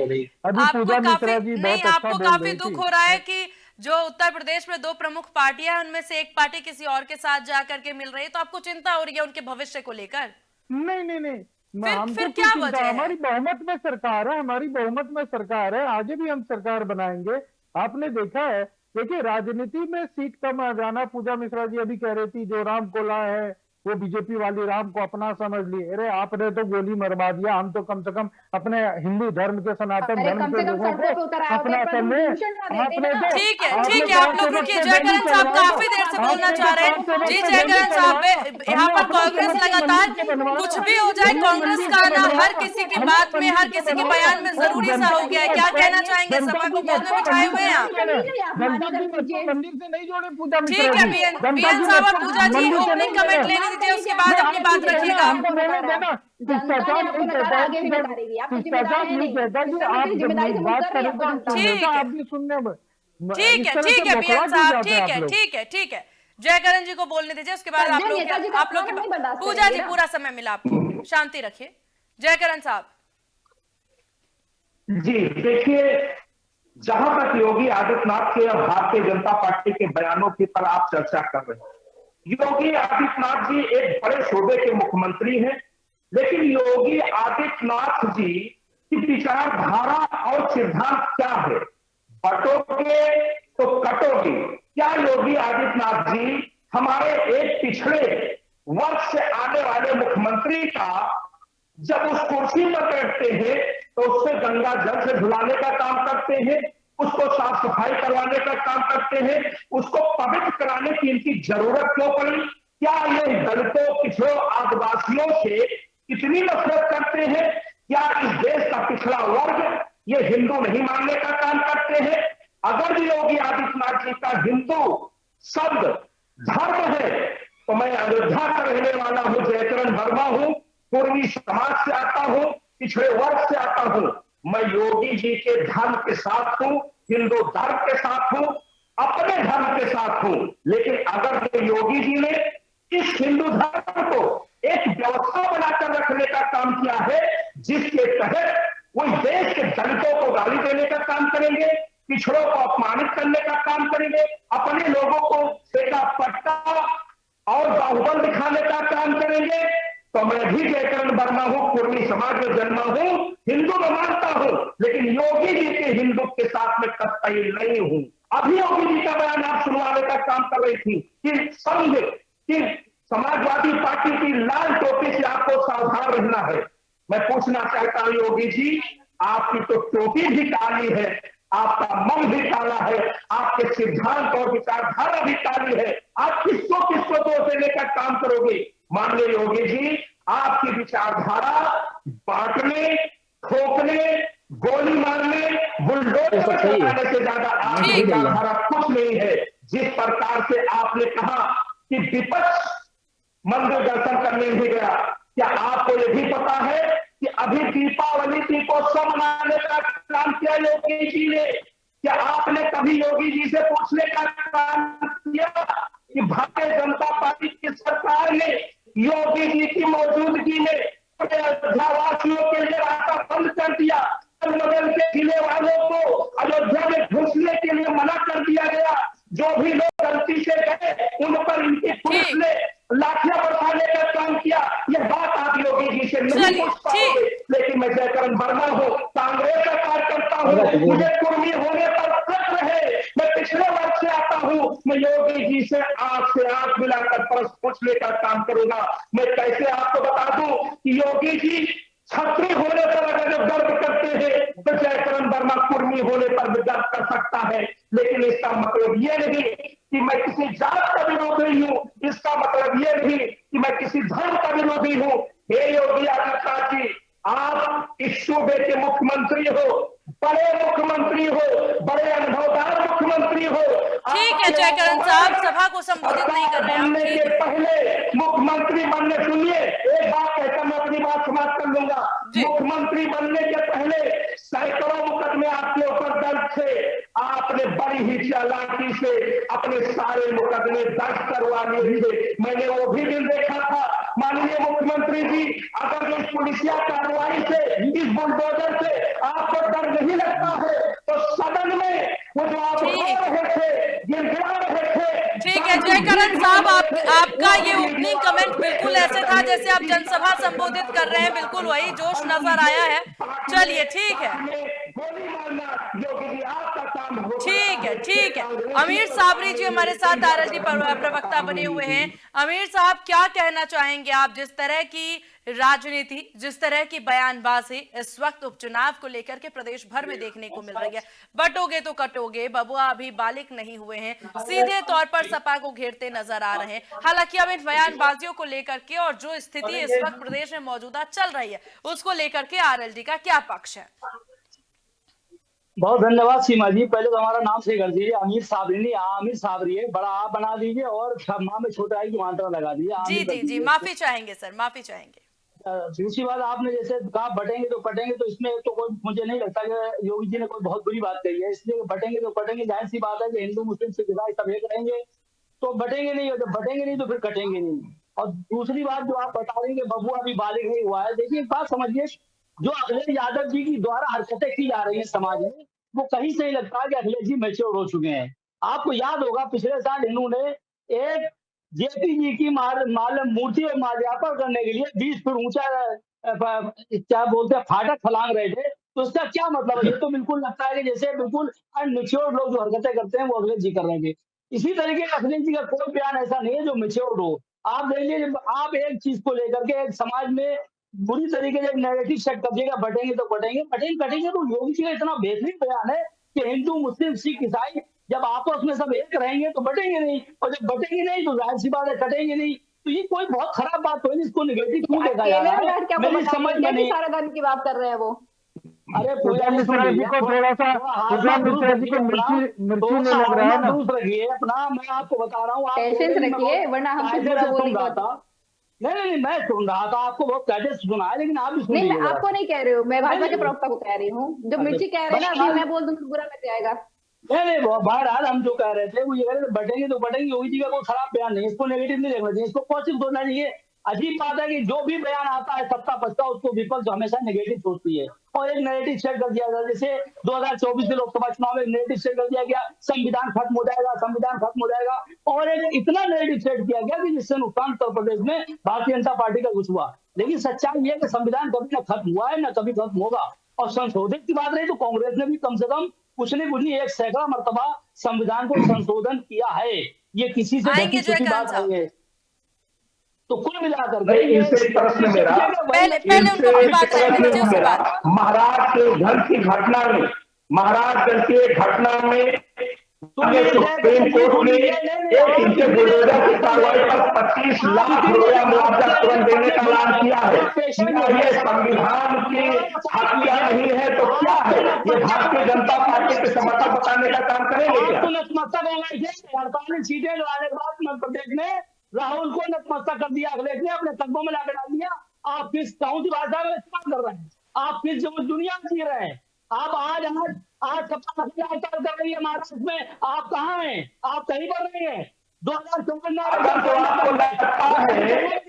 आपको काफी दुख हो रहा है कि जो उत्तर प्रदेश में 2 प्रमुख पार्टियां हैं, उनमें से एक पार्टी किसी और के साथ जाकर के मिल रही है, तो आपको चिंता हो रही है उनके भविष्य को लेकर? नहीं, फिर क्या वजह है? हमारी बहुमत में सरकार है, आगे भी हम सरकार बनाएंगे। आपने देखा है, देखिए राजनीति में सीट कम आ जाना, पूजा मिश्रा जी अभी कह रही थी जो राम को लाए है वो बीजेपी वाली राम को अपना समझ लिए। अरे आपने तो गोली मरवा दिया, हम तो कम से कम अपने हिंदू धर्म के, सनातन धर्म के लोगों को अपना करने। ठीक है, आप लोग रुकिए। जयकरण साहब काफी देर से बोलना चाह रहे हैं। जी जयकरण साहब, यहाँ पर कांग्रेस लगातार, कुछ भी हो जाए कांग्रेस का आना हर किसी की बात में, हर किसी के बयान में जरूरी सा हो गया है। क्या कहना चाहेंगे? सपा को गोद में बिठाए हुए हैं मंदिर से नहीं जोड़े पूजा। ठीक है बीएन साहब और पूजा जी, ओपनिंग कमेंट लेने दीजिए, उसके बाद अपनी बात रखिएगा। ठीक है बीएन साहब, ठीक है। जयकरण जी को बोलने दीजिए, उसके बाद आप लोग पूजा जी, पूरा समय मिला आपको, शांति रखिए। जयकरण साहब जी, देखिए, जहां तक योगी आदित्यनाथ के और भारतीय जनता पार्टी के बयानों की पर आप चर्चा कर रहे हैं, योगी आदित्यनाथ जी एक बड़े शोबे के मुख्यमंत्री हैं, लेकिन योगी आदित्यनाथ जी की विचारधारा और सिद्धांत क्या है? बटोगे तो कटोगे। क्या योगी आदित्यनाथ जी हमारे एक पिछड़े वर्ग से आने वाले मुख्यमंत्री का जब उस कुर्सी पर बैठते हैं तो उससे गंगा जल से धुलाने का काम करते हैं, उसको साफ सफाई करवाने का काम करते हैं, उसको पवित्र कराने की इनकी जरूरत क्यों पड़ी? क्या ये दलितों, पिछड़ों, आदिवासियों से इतनी नफरत करते हैं? क्या इस देश का पिछड़ा वर्ग ये हिंदू नहीं मानने का काम करते हैं? अगर योगी आदित्यनाथ जी का हिंदू शब्द धर्म है तो मैं अयोध्या का रहने वाला हूं, जयकरण वर्मा हूं, पूर्वी समाज से आता हूं, पिछड़े वर्ग से आता हूं। मैं योगी जी के धर्म के साथ हूं, हिंदू धर्म के साथ हूं, अपने धर्म के साथ हूं। लेकिन अगर योगी जी ने इस हिंदू धर्म को एक व्यवस्था बनाकर रखने का काम किया है जिसके तहत वो देश के दलितों को गाली देने का काम करेंगे, पिछड़ों को अपमानित करने का काम करेंगे, अपने लोगों को फेंका पट्टा और बाहुबल दिखाने का काम करेंगे, तो मैं भी जयकरण वर्मा हूं, कुर्मी समाज में जन्मा हूं, हिंदू में मानता हूं, लेकिन योगी जी के हिंदू के साथ में कतई नहीं हूं। अभी योगी जी का बयान आप सुनवाने का काम कर रही थी कि संघ कि समाजवादी पार्टी की लाल टोपी से आपको सावधान रहना है। मैं पूछना चाहता हूं योगी जी, आपकी तो टोपी भी काली है, आपका मन भी काला है, आपके सिद्धांत और विचारधारा भी काली है। आप किसको किसको दोष देने का काम करोगे? माननीय योगी जी, आपकी विचारधारा बांटने, ठोकने, गोली मारने, बुलडोजर चलाने से ज्यादा आपकी विचारधारा कुछ नहीं है। जिस प्रकार से आपने कहा कि विपक्ष मंदिर दर्शन करने नहीं गया, क्या आपको यह भी पता है कि अभी दीपावली दीपोत्सव मनाने का काम किया योगी जी ने? क्या आपने कभी योगी जी से पूछने का काम किया कि भारतीय जनता पार्टी की सरकार ने योगी जी की मौजूदगी में अयोध्यावासियों के लिए रास्ता बंद कर दिया, बगल के जिले वालों को अयोध्या में घुसने के लिए मना कर दिया गया, जो भी लोग गलती से गए उन पर इनकी पुलिस ने लाठियां बरसाने का काम किया? यह बात आप योगी जी से नहीं पूछ पाओगे। लेकिन मैं जयकरण वर्मा हूं, कांग्रेस का कार्यकर्ता हूं, मुझे कुर्मी होने पर फक्र है, मैं पिछले वर्ग से आता हूं, मैं योगी जी से आंख मिलाकर प्रश्न पूछने का काम करूंगा। मैं कैसे आपको बता दूं कि योगी जी छत्री होने पर अगर जब गर्व करते हैं तो जयकरण वर्मा कुर्मी होने पर भी गर्व कर सकता है। लेकिन इसका मतलब ये नहीं कि मैं किसी जात का विरोधी हूं, इसका मतलब ये नहीं कि मैं किसी धर्म का विरोधी हूं। हे योगी आदित्यनाथ जी, आप इस सूबे के मुख्यमंत्री हो, बड़े मुख्यमंत्री हो, बड़े अनुभवदार मुख्यमंत्री हो। ठीक है जयकरण साहब, सभा को संबोधित नहीं कर रहे बनने के पहले मुख्यमंत्री बनने, सुनिए एक बात कहकर मैं अपनी बात समाप्त कर लूंगा। मुख्यमंत्री बनने के पहले सैकड़ों मुकदमे आपके ऊपर दर्ज थे, आपने बड़ी ही चालाकी से अपने सारे मुकदमे दर्ज करवा लिए थे। मैंने वो भी दिन देखा था। माननीय मुख्यमंत्री जी, अगर इस पुलिसिया कार्रवाई से, इस बुलडोजर से आपको डर नहीं लगता है तो सदन में वो जो आप रो रहे थे, गिड़गिड़ा रहे थे। ठीक है जयकरण साहब, आपका ये ओपनिंग कमेंट बिल्कुल ऐसे था जैसे आप जनसभा संबोधित कर रहे हैं, बिल्कुल वही जोश नजर आया है। चलिए ठीक है, ठीक है। अमीर साबरी जी हमारे साथ आरएलडी प्रवक्ता बने हुए हैं। अमीर साहब, क्या कहना चाहेंगे आप? जिस तरह की राजनीति, जिस तरह की बयानबाजी इस वक्त उपचुनाव को लेकर के प्रदेश भर में देखने को मिल रही है, बटोगे तो कटोगे, बबुआ अभी बालिक नहीं हुए हैं, सीधे तौर पर सपा को घेरते नजर आ रहे हैं। हालांकि अब इन बयानबाजियों को लेकर के और जो स्थिति इस वक्त प्रदेश में मौजूदा चल रही है उसको लेकर के आरएलडी का क्या पक्ष है? बहुत धन्यवाद सीमा जी। पहले तो हमारा नाम सही कर दीजिए, अमीर साबरी नहीं, आमिर साबरी है, बड़ा आप बना दीजिए और माँ में छोटा आई की मात्रा लगा दीजिए। जी, माफी चाहेंगे सर, माफी चाहेंगे। दूसरी बात, आपने जैसे कहा बटेंगे तो कटेंगे, तो इसमें तो कोई मुझे नहीं लगता कि योगी जी ने कोई बहुत बुरी बात कही है। इसलिए बटेंगे तो कटेंगे, जाहिर सी बात है कि हिंदू मुस्लिम सिख ईसाई सब एक रहेंगे तो बटेंगे नहीं, और जब बटेंगे नहीं तो फिर कटेंगे नहीं। और दूसरी बात जो आप बता रहे हैं बबुआ अभी बालिग नहीं हुआ है, देखिए एक बात समझिए, जो अखिलेश यादव जी की द्वारा हरकतें की जा रही है समाज में, वो कहीं से नहीं लगता कि अखिलेश जी मैच्योर हो चुके हैं। आपको याद होगा पिछले साल इन्होंने एक जेपी जी की मूर्ति और माल्यार्पण करने के लिए 20 फीट ऊंचा क्या बोलते हैं फाटक फलांग रहे थे, तो इसका क्या मतलब है? ये तो बिल्कुल लगता है कि जैसे बिल्कुल अनमेच्योर लोग जो हरकतें करते हैं वो अखिलेश जी कर रहे थे। इसी तरीके का अखिलेश जी का कोई बयान ऐसा नहीं है जो मैच्योर हो। आप देखिए, आप एक चीज को लेकर के एक समाज में बुरी तरीके से नैरेटिव सेट कर दिएगा, बटेंगे तो कटेंगे, कटेंगे तो योगी जी का इतना बेहतरीन बयान है कि हिंदू मुस्लिम सिख ईसाई जब आपस में सब एक रहेंगे तो बटेंगे नहीं, और जब बटेंगे नहीं तो जाहिर सी बात है कटेंगे नहीं। तो ये कोई बहुत खराब बात है, इसको निगेटिव क्यों देखा जा अकेले रहा में है, बैठ के आपको मेरी बताया समझ क्या में कि नहीं। सारा धर्म की बात कर रहे हैं वो? अरे पूजा मिश्रा जी को थोड़ा सा पूजा मिश्रा जी को मिर्ची नहीं लग रहा है ना? दुरुस्त रखिए अपना, मैं आपको बता रहा हूँ, आप पेशेंस रखिए वरना हम कुछ बुरा बोल नहीं रहा सकते। था। नहीं, मैं सुन रहा था, आपको बहुत कैसे सुना है, लेकिन आप भी सुन नहीं, मैं लीजिए आपको नहीं कह रही हूँ, मैं भाजपा के नहीं, प्रवक्ता को कह रही हूँ। जो अच्छा, मिर्ची कह रहे हैं ना, बहरहाल- अभी मैं बोल दूं तो बुरा लग जाएगा। नहीं, बहरहाल हम जो कह रहे थे वो ये कह रहे थे बटेंगे तो बटेंगे, योगी जी का कोई खराब बयान नहीं, इसको नेगेटिव नहीं देखना चाहिए, इसको पॉजिटिव सोचना चाहिए। अजीब बात है कि जो भी बयान आता है सत्ता पक्षता उसको विपक्ष हमेशा नेगेटिव सोचती है, और एक नेगेटिव सेट कर दिया गया, जैसे 2024 के लोकसभा चुनाव में एक नेगेटिव सेट कर दिया गया, संविधान खत्म हो जाएगा, संविधान खत्म हो जाएगा, और एक इतना नेगेटिव सेट किया गया कि जिससे नुकसान उत्तर प्रदेश में भारतीय जनता पार्टी का कुछ हुआ। लेकिन सच्चाई ये है कि संविधान कभी न खत्म हुआ है, न कभी खत्म होगा। और संशोधित की बात रही तो कांग्रेस ने भी कम से कम कुछ नहीं एक सैकड़ा मर्तबा संविधान को संशोधन किया है, ये किसी से आएंगे ढकी छुपी जयकरण बात साहब। नहीं है। तो कुल मिलाकर नहीं, इनसे एक प्रश्न मेरा, पहले उनको अपनी बात करने दीजिए, उसके बाद। महाराजगंज की घटना में, महाराजगंज की एक घटना में सुप्रीम कोर्ट ने एक इंच बुलडोजर की कार्रवाई पर 25 लाख रुपया मुआवजा तुरंत देने का ऐलान किया है। क्या ये संविधान की हत्या नहीं है तो क्या है? ये भारतीय जनता पार्टी के समर्थन बताने का काम करेंगे क्या? तो नतमस्तक हो गए थे 48 सीटें लड़ाने के बाद मध्य प्रदेश में राहुल को नतमस्तक कर दिया, अखिलेश ने अपने कदमों में लाकर डाल दिया। आप किस कौन सी भाषा में इस्तेमाल कर रहे हैं? आप किस दुनिया में जी रहे हैं? आप आज सपा कर रही है महाराष्ट्र में, आप कहाँ हैं? आप कहीं पर नहीं है। 2024 में अगर जो आपको लगता है,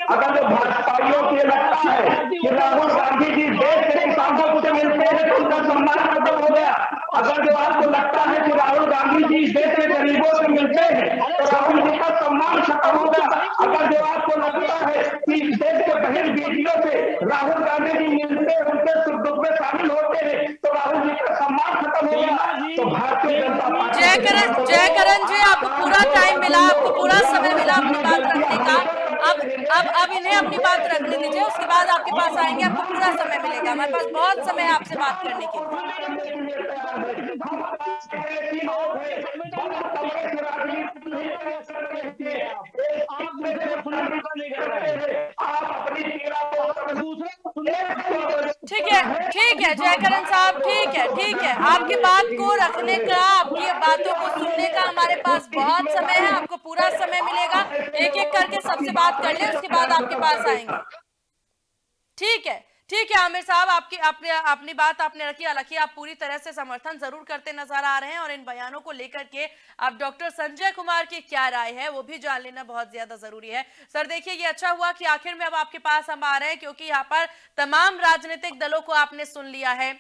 अगर जो भाजपाइयों को लगता है कि राहुल गांधी जी देश के किसानों से मिलते हैं तो उनका सम्मान खत्म हो गया, अगर जो आपको लगता है कि राहुल गांधी जी देश के गरीबों से मिलते हैं तो राहुल जी का सम्मान खत्म हो गया, अगर जो आपको लगता है कि देश के बहन बेटियों से राहुल गांधी जी मिलते हैं, उनके सुख दुख में शामिल होते हैं तो राहुल जी का सम्मान खत्म हो गया। तो भारतीय जनता पार्टी जयकरण जी, आपको पूरा टाइम मिला, आपको पूरा समय मिला अपनी बात रखने का। अब इन्हें अपनी बात रखने दीजिए, उसके बाद आपके पास आएंगे, आपको पूरा समय मिलेगा। हमारे पास बहुत समय है आपसे बात करने के लिए। ठीक है जयकरण साहब, ठीक है। आपकी बात को रखने का, आपकी बातों को सुनने का हमारे पास बहुत समय है, आपको पूरा समय मिलेगा। एक एक करके सबसे बात कर ले, उसके बाद आपके पास आएंगे। ठीक है आमिर साहब, अपनी बात आपने रखी। हालांकि आप पूरी तरह से समर्थन जरूर करते नजर आ रहे हैं, और इन बयानों को लेकर के अब डॉक्टर संजय कुमार की क्या राय है वो भी जान लेना बहुत ज्यादा जरूरी है। सर देखिए, ये अच्छा हुआ कि आखिर में अब आपके पास हम आ रहे हैं, क्योंकि यहाँ पर तमाम राजनीतिक दलों को आपने सुन लिया है,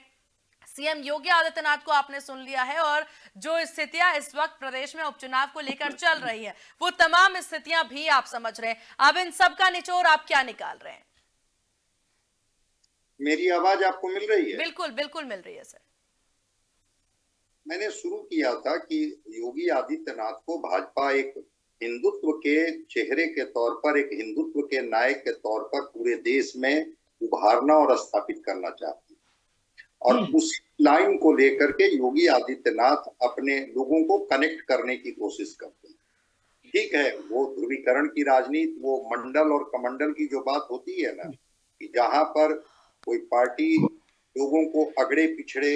सीएम योगी आदित्यनाथ को आपने सुन लिया है, और जो स्थितियां इस वक्त प्रदेश में उपचुनाव को लेकर चल रही है वो तमाम स्थितियां भी आप समझ रहे हैं। अब इन सब का निचोड़ आप क्या निकाल रहे हैं? मेरी आवाज आपको मिल रही है? बिल्कुल मिल रही है सर। मैंने शुरू किया था कि योगी आदित्यनाथ को भाजपा एक हिंदुत्व के चेहरे के तौर पर, एक हिंदुत्व के नायक के तौर पर पूरे देश में उभारना और स्थापित करना चाहती है, और उस लाइन को लेकर के योगी आदित्यनाथ अपने लोगों को कनेक्ट करने की कोशिश करते हैं। ठीक है, वो ध्रुवीकरण की राजनीति, वो मंडल और कमंडल की जो बात होती है ना, कि जहां पर कोई पार्टी लोगों को अगड़े पिछड़े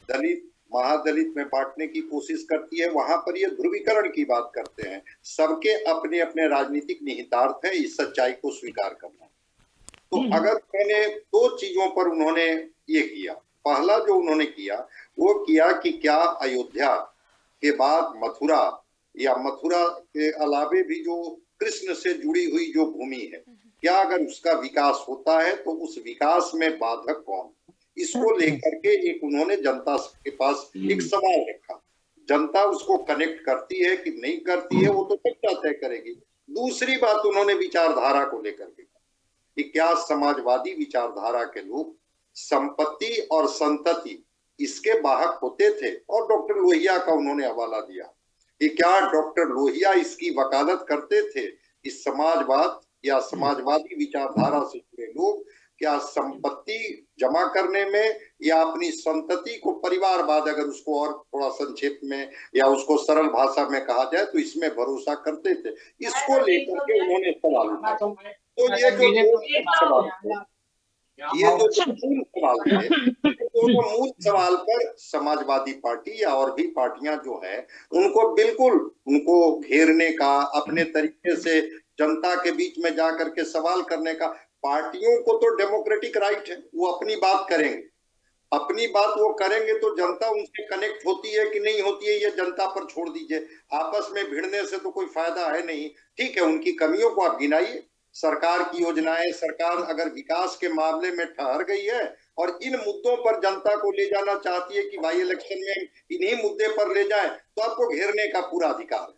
दलित महादलित में बांटने की कोशिश करती है, वहां पर ये ध्रुवीकरण की बात करते हैं। सबके अपने अपने राजनीतिक निहितार्थ है, इस सच्चाई को स्वीकार करना। तो अगर मैंने दो चीजों पर उन्होंने ये किया, पहला जो उन्होंने किया वो किया कि क्या अयोध्या के बाद मथुरा, या मथुरा के अलावे भी जो कृष्ण से जुड़ी हुई जो भूमि है, क्या अगर उसका विकास होता है तो उस विकास में बाधक कौन, इसको लेकर के एक उन्होंने जनता के पास एक सवाल रखा। जनता उसको कनेक्ट करती है कि नहीं करती है वो तो जनता तय करेगी। दूसरी बात उन्होंने विचारधारा को लेकर के कि क्या समाजवादी विचारधारा के लोग संपत्ति और संतति इसके वाहक होते थे, और डॉक्टर लोहिया का उन्होंने हवाला दिया कि क्या डॉक्टर लोहिया इसकी वकालत करते थे कि समाजवाद या समाजवादी विचारधारा से जुड़े लोग क्या संपत्ति जमा करने में या अपनी संतति को परिवारवाद, अगर उसको और थोड़ा संक्षेप में या उसको सरल भाषा में कहा जाए तो इसमें भरोसा करते थे। इसको लेकर के उन्होंने सवाल उठाया। तो ये जो सवाल थे, ये जो मूल सवाल थे, दोनों मूल सवाल पर समाजवादी पार्टी या और भी पार्टियां जो है उनको बिल्कुल उनको घेरने का, अपने तरीके से जनता के बीच में जाकर के सवाल करने का, पार्टियों को तो डेमोक्रेटिक राइट है, वो अपनी बात करेंगे, अपनी बात वो करेंगे तो जनता उनसे कनेक्ट होती है कि नहीं होती है ये जनता पर छोड़ दीजिए। आपस में भिड़ने से तो कोई फायदा है नहीं। ठीक है, उनकी कमियों को आप गिनाइए, सरकार की योजनाएं, सरकार अगर विकास के मामले में ठहर गई है और इन मुद्दों पर जनता को ले जाना चाहती है कि भाई इलेक्शन में इन्हीं मुद्दे पर ले जाए, तो आपको घेरने का पूरा अधिकार है।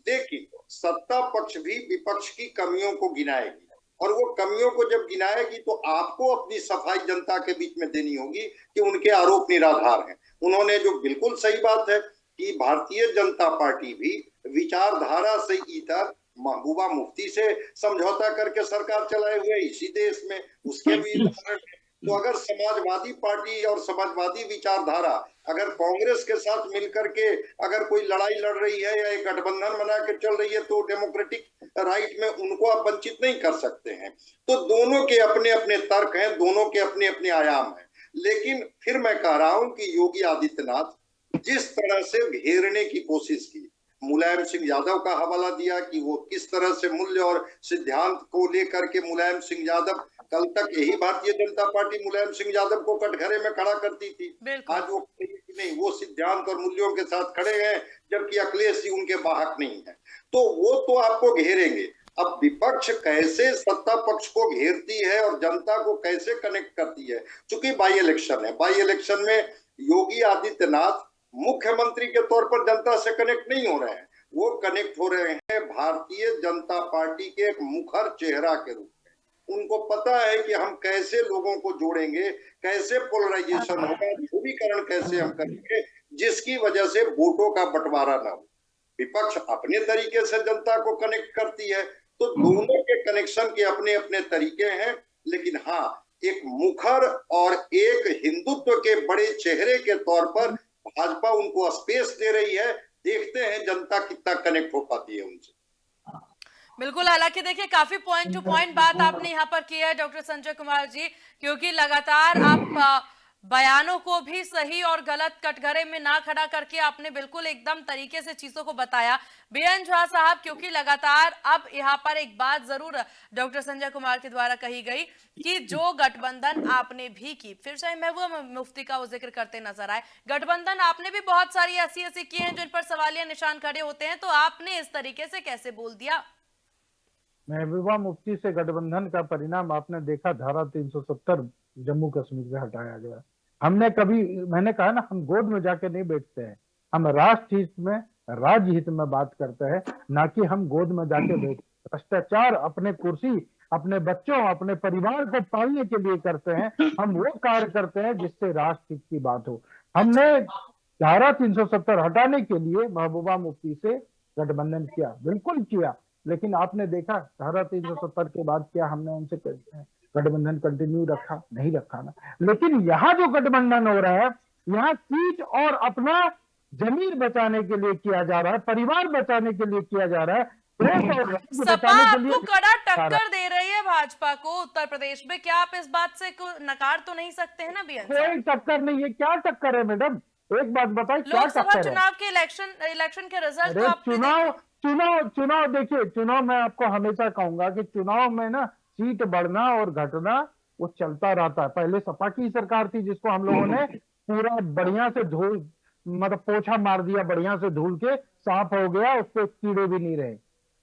लेकिन सत्ता पक्ष भी विपक्ष की कमियों को गिनाएगी और वो कमियों को जब गिनाएगी तो आपको अपनी सफाई जनता के बीच में देनी होगी कि उनके आरोप निराधार हैं। उन्होंने जो बिल्कुल सही बात है कि भारतीय जनता पार्टी भी विचारधारा से इतर महबूबा मुफ्ती से समझौता करके सरकार चलाए हुए इसी देश में, उसके भी उदाहरण है। तो अगर समाजवादी पार्टी और समाजवादी विचारधारा अगर कांग्रेस के साथ मिलकर के अगर कोई लड़ाई लड़ रही है या एक गठबंधन बना के चल रही है तो डेमोक्रेटिक राइट में उनको आप वंचित नहीं कर सकते हैं। तो दोनों के अपने अपने तर्क हैं, दोनों के अपने अपने आयाम हैं। लेकिन फिर मैं कह रहा हूं कि योगी आदित्यनाथ जिस तरह से घेरने की कोशिश की, मुलायम सिंह यादव का हवाला दिया कि वो किस तरह से मूल्य और सिद्धांत को लेकर के मुलायम सिंह यादव, कल तक यही भारतीय जनता पार्टी मुलायम सिंह यादव को कटघरे में खड़ा करती थी, आज वो नहीं, वो सिद्धांत और मूल्यों के साथ खड़े हैं, जबकि अखिलेश जी उनके वाहक नहीं है। तो वो तो आपको घेरेंगे। अब विपक्ष कैसे सत्ता पक्ष को घेरती है और जनता को कैसे कनेक्ट करती है, चूंकि बाई इलेक्शन है, बाई इलेक्शन में योगी आदित्यनाथ मुख्यमंत्री के तौर पर जनता से कनेक्ट नहीं हो रहे हैं, वो कनेक्ट हो रहे हैं भारतीय जनता पार्टी के एक मुखर चेहरा के रूप में। उनको पता है कि हम कैसे लोगों को जोड़ेंगे, कैसे पोलराइजेशन होगा, ध्रुवीकरण कैसे हम करेंगे जिसकी वजह से वोटों का बंटवारा न हो। विपक्ष अपने तरीके से जनता को कनेक्ट करती है, तो दोनों के कनेक्शन के अपने अपने तरीके हैं। लेकिन हाँ, एक मुखर और एक हिंदुत्व के बड़े चेहरे के तौर पर भाजपा उनको स्पेस दे रही है। देखते हैं जनता कितना कनेक्ट हो पाती है उनसे। बिल्कुल, हालांकि देखिए काफी पॉइंट टू पॉइंट बात आपने यहाँ पर की है डॉक्टर संजय कुमार जी, क्योंकि लगातार आप बयानों को भी सही और गलत कटघरे में ना खड़ा करके आपने बिल्कुल एकदम तरीके से चीजों को बताया। बीएन झा साहब, क्योंकि लगातार अब यहाँ पर एक बात जरूर डॉक्टर संजय कुमार के द्वारा कही गई कि जो गठबंधन आपने भी की, फिर चाहे महबूबा मुफ्ती का वो जिक्र करते नजर आए, गठबंधन आपने भी बहुत सारी ऐसी किए हैं जिन पर सवालिया निशान खड़े होते हैं, तो आपने इस तरीके से कैसे बोल दिया? महबूबा मुफ्ती से गठबंधन का परिणाम आपने देखा, धारा 370 जम्मू कश्मीर से हटाया गया। हमने कभी, मैंने कहा ना, हम गोद में जाके नहीं बैठते हैं, हम राष्ट्र हित में, राज्य हित में बात करते हैं, ना कि हम गोद में जाके बैठते। भ्रष्टाचार अपने कुर्सी, अपने बच्चों, अपने परिवार को पालने के लिए करते हैं। हम वो कार्य करते हैं जिससे राष्ट्र हित की बात हो। हमने धारा 370 हटाने के लिए महबूबा मुफ्ती से गठबंधन किया, बिल्कुल किया, लेकिन आपने देखा धारा 370 के बाद क्या हमने उनसे गठबंधन कंटिन्यू रखा? नहीं रखा ना। लेकिन यहाँ जो गठबंधन हो रहा है, यहाँ सीट और अपना जमीन बचाने के लिए किया जा रहा है, परिवार बचाने के लिए किया जा रहा है। सपा आपको कड़ा टक्कर दे रही है भाजपा को उत्तर प्रदेश में, क्या आप इस बात से नकार तो नहीं सकते हैं ना बीएन? कोई टक्कर नहीं है। क्या टक्कर है मैडम, एक बात बताइए, क्या टक्कर है? लोकसभा चुनाव के इलेक्शन के रिजल्ट तो आपने चुनाव देखिए, चुनाव मैं आपको हमेशा कहूंगा कि चुनाव में ना सीट बढ़ना और घटना वो चलता रहता है। पहले सपा की सरकार थी जिसको हम लोगों ने पूरा बढ़िया से धूल, मतलब पोछा मार दिया, बढ़िया से धूल के साफ हो गया, उस पर कीड़े भी नहीं रहे।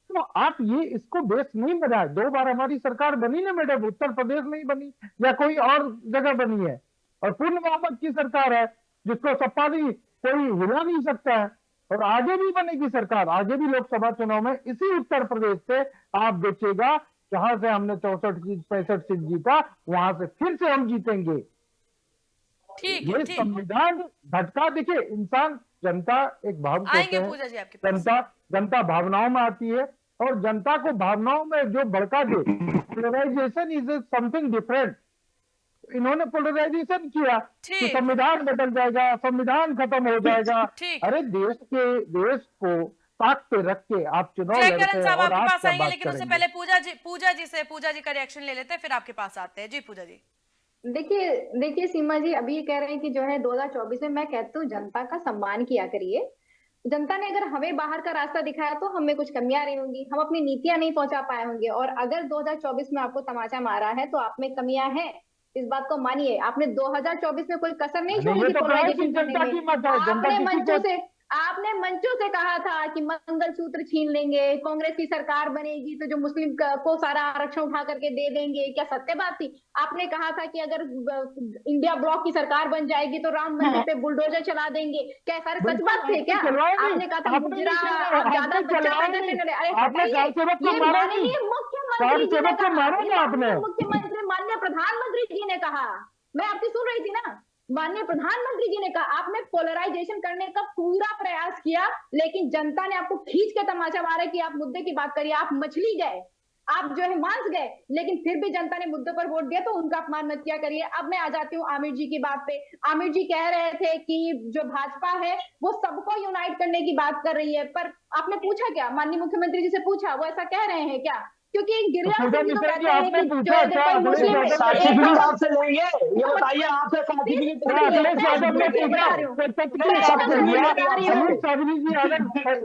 तो आप ये इसको बेस नहीं बनाए। 2 बार हमारी सरकार बनी ना मैडम, उत्तर प्रदेश में ही बनी या कोई और जगह बनी है, और पूर्ण बहुमत की सरकार है जिसको सपा भी कोई हिला नहीं सकता है, और आगे भी बनेगी सरकार, आगे भी लोकसभा चुनाव में इसी उत्तर प्रदेश से आप देखिएगा, जहां से हमने 64-65 सीट जीता, वहां से फिर से हम जीतेंगे। ये संविधान झटका, देखिए इंसान, जनता एक भाव कहते हैं, जनता भावनाओं में आती है, और जनता को भावनाओं में जो भड़का दे, पोलराइजेशन इज समथिंग डिफरेंट। इन्होंने पोलराइजेशन किया कि ठीक संविधान बदल जाएगा, संविधान खत्म हो जाएगा। ठीक। अरे देश को ताक पे रख के आप चुनाव लड़ते जयकरण हैं साहब और आपके आप पास क्या आएंगे, बात लेकिन उससे करेंगे? पहले पूजा जी का रिएक्शन ले लेते हैं, फिर आपके पास आते हैं। जी पूजा जी। देखिए सीमा जी, अभी ये कह रहे हैं कि जो है 2024 में, मैं कहती हूँ जनता का सम्मान किया करिए। जनता ने अगर हमें बाहर का रास्ता दिखाया तो हमें कुछ कमियां रही होंगी, हम अपनी नीतियां नहीं पहुंचा पाए होंगे। और अगर 2024 में आपको तमाचा मारा है तो आप में कमियां हैं, इस बात को मानिए। आपने 2024 में कोई कसर नहीं छोड़ी ये थी तो कहा कि पोलराइजेशन करने जनता में। की मत है, जनता आपने मंचों से कहा था कि मंगलसूत्र छीन लेंगे, कांग्रेस की सरकार बनेगी तो जो मुस्लिम को सारा आरक्षण उठा करके दे देंगे। क्या सत्य बात थी? आपने कहा था कि अगर इंडिया ब्लॉक की सरकार बन जाएगी तो राम मंदिर पे बुलडोजर चला देंगे। क्या सारे सच बात थे क्या? आपने कहा था गुजरात, आप ज्यादा बच्चा पैदा करने लगे। अरे ये माननीय मुख्यमंत्री जी ने कहा, मुख्यमंत्री माननीय प्रधानमंत्री जी ने कहा, मैं आपकी सुन रही थी ना, माननीय प्रधानमंत्री जी ने कहा आपने पोलराइजेशन करने का पूरा प्रयास किया, लेकिन जनता ने आपको खींच के तमाचा मारा कि आप मुद्दे की बात करिए। आप मछली गए, आप जो है मांस गए, लेकिन फिर भी जनता ने मुद्दे पर वोट दिया तो उनका अपमान मत किया करिए। अब मैं आ जाती हूँ आमिर जी की बात पे। आमिर जी कह रहे थे कि जो भाजपा है वो सबको यूनाइट करने की बात कर रही है, पर आपने पूछा क्या? माननीय मुख्यमंत्री जी से पूछा, वो ऐसा कह रहे हैं क्या? क्योंकि गिरिराज सिंह जी तो कहते हैं कि जो है कोई मुस्लिम सर्टिफिकेट आपसे लेंगे, ये बताइए आपसे सर्टिफिकेट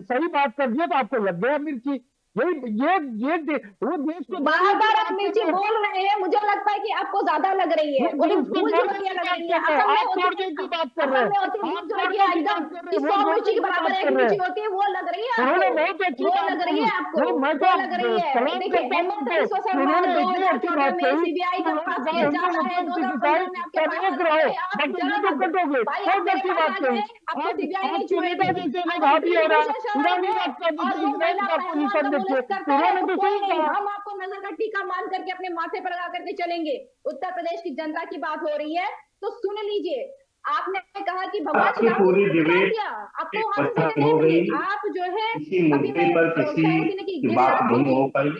सही बात कर दिया तो आपको लग गया मिर्ची। ये वो देश को बार बार आप मिर्ची बोल रहे हैं, मुझे लगता है कि आपको ज्यादा लग रही है, बड़ी भूल झुलकियां लग रही है। असम में होती भूल झुलकियां एकदम 100 मिर्ची के बराबर एक मिर्ची होती है, वो लग रही है आपको, वो लग रही है आपको, वो लग रही है। देखिए हेमंत बिस्वा शर्मा 2014 में सीबीआई का पास किया जाता है, 2015 में आपके पास आता है, आप भाई आप मेरे पास आ जाए, आपको सीबीआई नहीं छुएगी। हम आपको नजर का टीका मान करके अपने माथे पर लगा करके चलेंगे। उत्तर प्रदेश की जनता की बात हो रही है तो सुन लीजिए। आपने कहा कि भगवान आपकी पूरी डिबेट आपको हो गई, आप जो है किसी मुद्दे पर किसी बात नहीं हो पाई।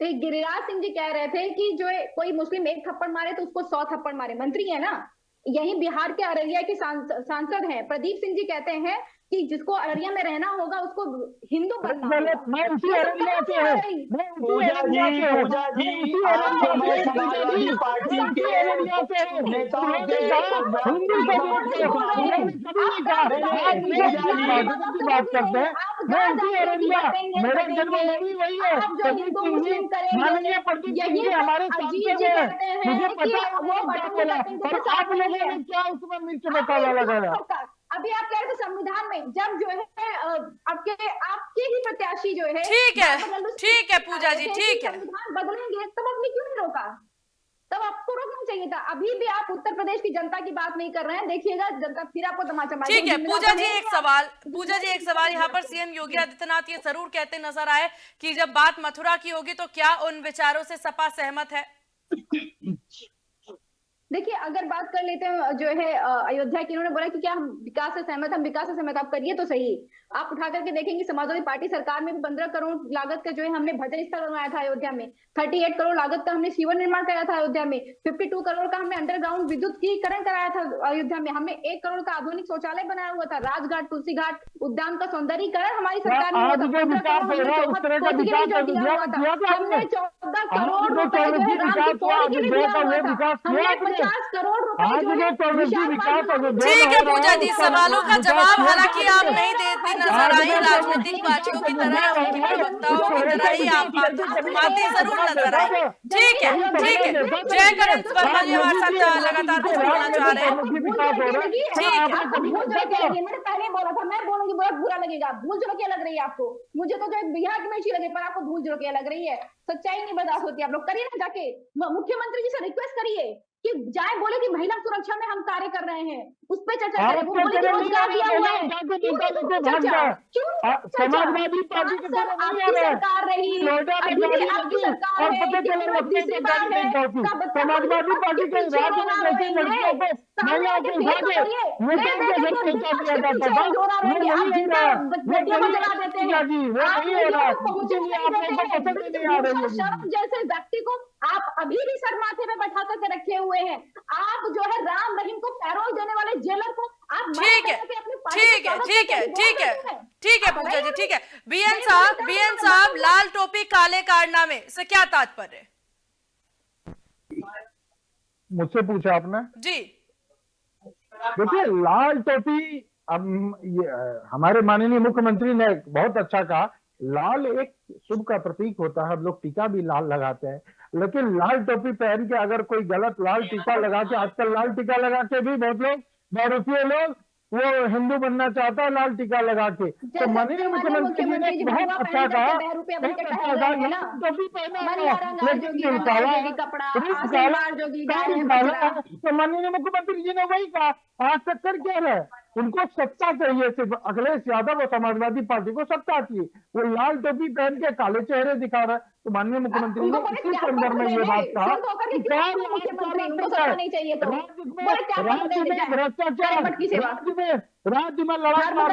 तो गिरिराज सिंह जी कह रहे थे कि जो कोई मुस्लिम एक थप्पड़ मारे तो उसको 100 थप्पड़ मारे। मंत्री है ना, यही बिहार के अररिया के सांसद हैं प्रदीप सिंह जी, कहते हैं कि जिसको अररिया में रहना होगा उसको हिंदू बनना होगा। पूजा जी आपको मैं समाजवादी पार्टी के नेताओं के बात करते हैं। मेरा जन्मभूमि वही है, माननीय प्रदीप सिंह जी हमारे सांसद हैं, मुझे पता है वो क्या बोला, और आप लोगों ने क्या उसमें मिर्च मसाला लगाया। अभी आप कह रहे थे संविधान में जब जो है आपके ही प्रत्याशी जो है, ठीक है पूजा जी, ठीक है, संविधान बदलेंगे तब आपने क्यों नहीं रोका? तब आपको रोकना चाहिए था। अभी भी आप उत्तर प्रदेश की जनता की बात नहीं कर रहे हैं, देखिएगा जनता फिर आपको तमाचा मारेगी। ठीक है पूजा जी एक सवाल यहाँ पर सीएम योगी आदित्यनाथ ये जरूर कहते नजर आए कि जब बात मथुरा की होगी तो क्या उन विचारों से सपा सहमत है? देखिए अगर बात कर लेते हैं जो है अयोध्या की, इन्होंने बोला कि क्या हम विकास से सहमत, हम विकास से सहमत। आप करिए तो सही। आप उठा करके देखेंगे समाजवादी पार्टी सरकार में 15 करोड़ लागत का जो है हमने भजन स्थल बनवाया था अयोध्या में, 38 करोड़ लागत का हमने सीवर निर्माण कराया था अयोध्या में, 52 करोड़ का हमने अंडरग्राउंड विद्युतीकरण कराया था अयोध्या में, हमने 1 करोड़ का आधुनिक शौचालय बनाया हुआ था, राजघाट तुलसी घाट उद्यान का सौंदर्यीकरण हमारी सरकार ने हुआ था, 15 करोड़ हमने 14 करोड़ दिया हमने 50 करोड़ ठीक है पूजा जी, सवालों का जवाब हालांकि आप नहीं देती नजर आई, राजनीतिक पार्टियों की तरह उनकी प्रवक्ताओं की तरह ही आप घुमाती जरूर नजर आई। ठीक है जयकरण वर्मा जी हमारे साथ लगातार कुछ बोलना चाह रहे हैं। मैंने पहले बोला था, मैं बोलूंगी बहुत बुरा लगेगा, भूल झुलकियां लग रही है आपको। मुझे तो जो बिहार की मिर्ची लगे, पर आपको भूल झुलकियां लग रही है। सच्चाई नहीं बर्दाश्त होती। आप लोग करिए ना, जाके मुख्यमंत्री जी से रिक्वेस्ट करिए कि जाए बोले कि महिला सुरक्षा में हम कार्य कर रहे हैं, उस पे चर्चा आप करें। वो क्या बोले कि करेंगे? रोजगार दिया हुआ है, जाके क्यों नेता नहीं लेके होगी भाग चर्चा? गए। क्यों नहीं होगी चर्चा? समाजवादी पार्टी के 5 साल तरह नहीं आ आपकी रहे। सरकार रही, नोएडा में अभी भी गाड़ी आपकी लगी सरकार और है, पता कि चला पूरा लखनऊ तीसरी में बार गाड़ी नहीं है, पहुंची। कब समाजवादी कब पार्टी के के पीछे राज्य में रोना कैसे रोएंगे? लड़कियों को, सामने महिलाओं आके को पे उठा तो के करिए, वो ले काम दे के घर के पहुंचा विपक्ष दिया के जाता पीछे था, ही रोना वो रोएंगे। आप नहीं हो जिनका रहा। वो बेटियों को नहीं जला हो देते रहा हैं, जी, वो आप नहीं हो बेटियों रहा, को पहुंचने इसीलिए नहीं आप देते लोगों को हैं। पसंद ही नहीं आ रही मूसा है शर्म जी। जैसे व्यक्ति को आप अभी भी सर माथे में बैठा करके रखे हुए हैं। आप जो है राम रहीम को पैरोल देने वाले जेलर को आप मना ठीक है, करके अपनी पार्टी ठीक का है, स्वागत ठीक है, करके ठीक है, बोल रहे हैं। ठीक है आप पूजा जी, बताइए ठीक है। मुझे। बीएन नहीं, साहब, नहीं, बीएन नहीं, साहब, नहीं, लाल टोपी काले कारनामे से क्या तात्पर्य? मुझसे पूछा आपने? जी देखिए, लाल टोपी, हमारे माननीय मुख्यमंत्री ने बहुत अच्छा कहा, लाल एक शुभ का प्रतीक होता है, हम लोग टीका भी लाल लगाते हैं, लेकिन लाल टोपी पहन के अगर कोई गलत लाल टीका लगा के, आजकल लाल टीका लगा के भी बहुत लोग बहुरूपीय लोग वो हिंदू बनना चाहता है लाल टीका लगा के। तो माननीय मुख्यमंत्री जी ने बहुत अच्छा कहा, बहुत अच्छा कहा, लाल टोपी पहना है, लेकिन काला काला, तो माननीय मुख्यमंत्री जी ने वही कहा, आज तक कर क्या रहे, उनको सत्ता चाहिए, सिर्फ अखिलेश यादव और समाजवादी पार्टी को सत्ता चाहिए, वो लाल टोपी पहन के काले चेहरे दिखा रहा है। तो माननीय मुख्यमंत्री ने इसी संदर्भ में ये बात कहा कि राज्य में भ्रष्टाचार, राज्य में लड़ाई मार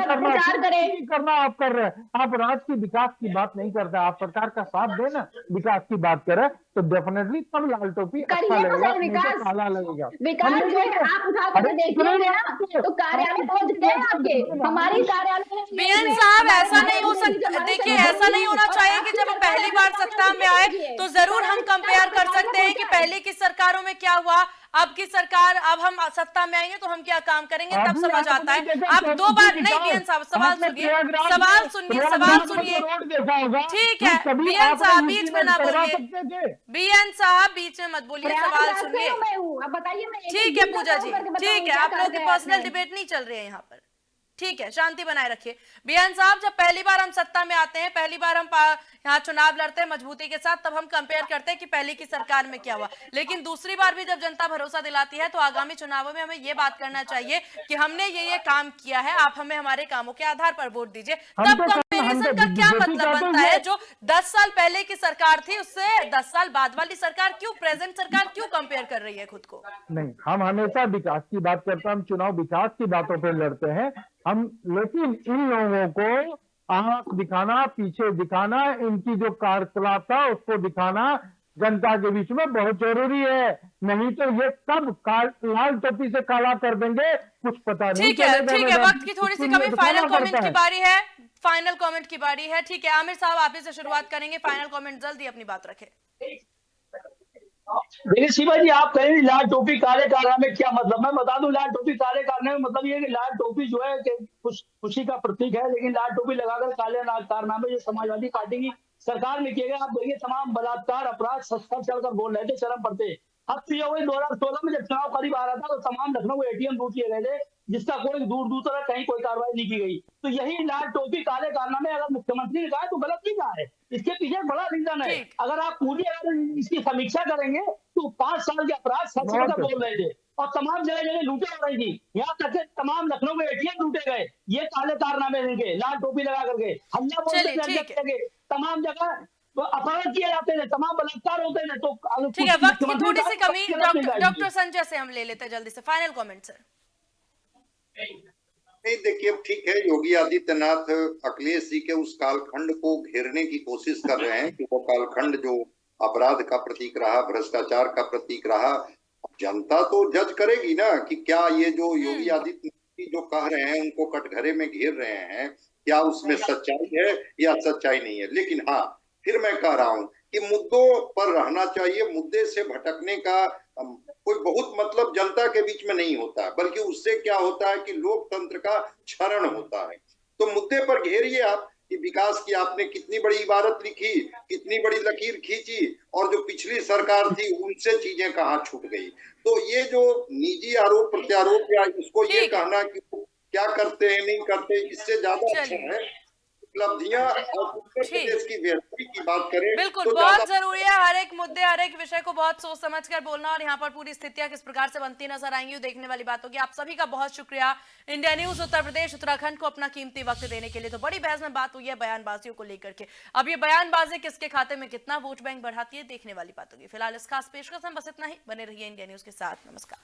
करना आप कर रहे हैं, आप राज्य की विकास की बात नहीं करते, आप सरकार का साथ देना, विकास की बात करें तो डेफिनेटली तब लाल टोपी अच्छा लगेगा, नहीं तो काला लगेगा। विकास जो है आप उठा कर देखिए ना, तो कार्यालय पहुंच गए आपके, हमारी कार्यालय। बीएन साहब, ऐसा नहीं हो सकता, देखिए ऐसा नहीं होना चाहिए कि जब हम पहली बार सत्ता में आए तो जरूर हम कंपेयर कर सकते हैं कि पहले की सरकारों में क्या हुआ, अब की सरकार, अब हम सत्ता में आएंगे तो हम क्या काम करेंगे, तब समझ आता है। आप 2 बार नहीं, बीएन साहब सवाल सुनिए, सवाल सुनिए, सवाल सुनिए, ठीक है बीएन साहब बीच में ना बोलिए, बीएन साहब बीच में मत बोलिए, सवाल सुनिए, ठीक है पूजा जी, ठीक है, आप लोगों की पर्सनल डिबेट नहीं चल रही है यहाँ पर, ठीक है, शांति बनाए रखिए। बीएन साहब, जब पहली बार हम सत्ता में आते हैं, पहली बार हम यहाँ चुनाव लड़ते हैं मजबूती के साथ, तब हम कंपेयर करते हैं कि पहले की सरकार में क्या हुआ, लेकिन दूसरी बार भी जब जनता भरोसा दिलाती है तो आगामी चुनावों में हमें ये बात करना चाहिए कि हमने ये काम किया है, आप हमें हमारे कामों के आधार पर वोट दीजिए। तब कंपेरिजन का क्या मतलब बनता है? जो 10 साल पहले की सरकार थी उससे 10 साल बाद वाली सरकार क्यों, प्रेजेंट सरकार क्यों कंपेयर कर रही है खुद को? नहीं, हम हमेशा विकास की बात करते हैं, हम चुनाव विकास की बातों पर लड़ते हैं हम, लेकिन इन लोगों को आंख दिखाना, पीछे दिखाना, इनकी जो कार्यकलाप था उसको दिखाना जनता के बीच में बहुत जरूरी है, नहीं तो ये कब लाल टोपी से काला कर देंगे कुछ पता नहीं। ठीक है, वक्त की थोड़ी सी कमी, फाइनल कमेंट की बारी है, फाइनल कमेंट की बारी है, ठीक है आमिर साहब आप ही से शुरुआत करेंगे, फाइनल कमेंट जल्दी अपनी बात रखें। देखिए शिवा जी, आप कहेंगे लाल टोपी काले कारनामे क्या मतलब, मैं बता दूं लाल टोपी काले कारनामे मतलब ये कि लाल टोपी जो है कि खुशी का प्रतीक है, लेकिन लाल टोपी लगाकर काले कारनामे जो समाजवादी पार्टी की सरकार में किए गए, आप देखिए तमाम बलात्कार अपराध सस्ता चलकर बोल रहे थे, शर्म पड़ते। अब तो ये हुई 2016 में जब चुनाव करीब आ रहा था तो तमाम लखनऊ एटीएम लूट लिए गए थे, जिसका कोई दूर तक कहीं कोई कार्रवाई नहीं की गई। तो यही लाल टोपी काले कारनामे अगर मुख्यमंत्री ने कहा तो गलत नहीं कहा है, इसके पीछे बड़ा रीजन है। अगर आप पूरी अगर इसकी समीक्षा करेंगे तो 5 साल के अपराध सच बोल रहे थे और तमाम जगह लूटे हो रही थी, यहाँ तक के तमाम लखनऊ में एटीएम लूटे गए, ये काले कारनामे इनके, लाल टोपी लगा करके हल्ला बोलते, तमाम जगह अपराध किए जाते थे, तमाम बलात्कार होते थे। तो ठीक है, वक्त की थोड़ी सी कमी, डॉक्टर संजय से हम ले लेते हैं जल्दी से फाइनल कमेंट सर। नहीं देखिए, ठीक है, योगी आदित्यनाथ अखिलेश जी के उस कालखंड को घेरने की कोशिश कर रहे हैं कि वो कालखंड जो अपराध का प्रतीक रहा, भ्रष्टाचार का प्रतीक रहा, जनता तो जज करेगी ना कि क्या ये जो योगी आदित्यनाथ जो कह रहे हैं उनको कटघरे में घेर रहे हैं, क्या उसमें सच्चाई है या सच्चाई नहीं है। लेकिन हाँ, फिर मैं कह रहा हूं कि मुद्दों पर रहना चाहिए, मुद्दे से भटकने का कोई बहुत मतलब जनता के बीच में नहीं होता है, बल्कि उससे क्या होता है कि लोकतंत्र का क्षरण होता है। तो मुद्दे पर घेरिए आप कि विकास की आपने कितनी बड़ी इबारत लिखी, कितनी बड़ी लकीर खींची, और जो पिछली सरकार थी उनसे चीजें कहाँ छूट गई। तो ये जो निजी आरोप प्रत्यारोप या इसको ये कहना कि क्या करते हैं नहीं करते, इससे ज्यादा अच्छा है उपलब्धियां और उत्तर ठीक। प्रदेश की बेहतरी की बात करें बिल्कुल, तो बहुत ज्यादा जरूरी है हर एक मुद्दे, हर एक विषय को बहुत सोच समझ कर बोलना, और यहाँ पर पूरी स्थितियां किस प्रकार से बनती नजर आएंगी देखने वाली बात होगी। आप सभी का बहुत शुक्रिया इंडिया न्यूज उत्तर प्रदेश उत्तराखंड को अपना कीमती वक्त देने के लिए। तो बड़ी बहस में बात हुई है बयानबाजियों को लेकर के। अब ये बयानबाजी किसके खाते में कितना वोट बैंक बढ़ाती है देखने वाली बात होगी। फिलहाल इस खास पेशकश में बस इतना ही। बने रहिए इंडिया न्यूज के साथ। नमस्कार।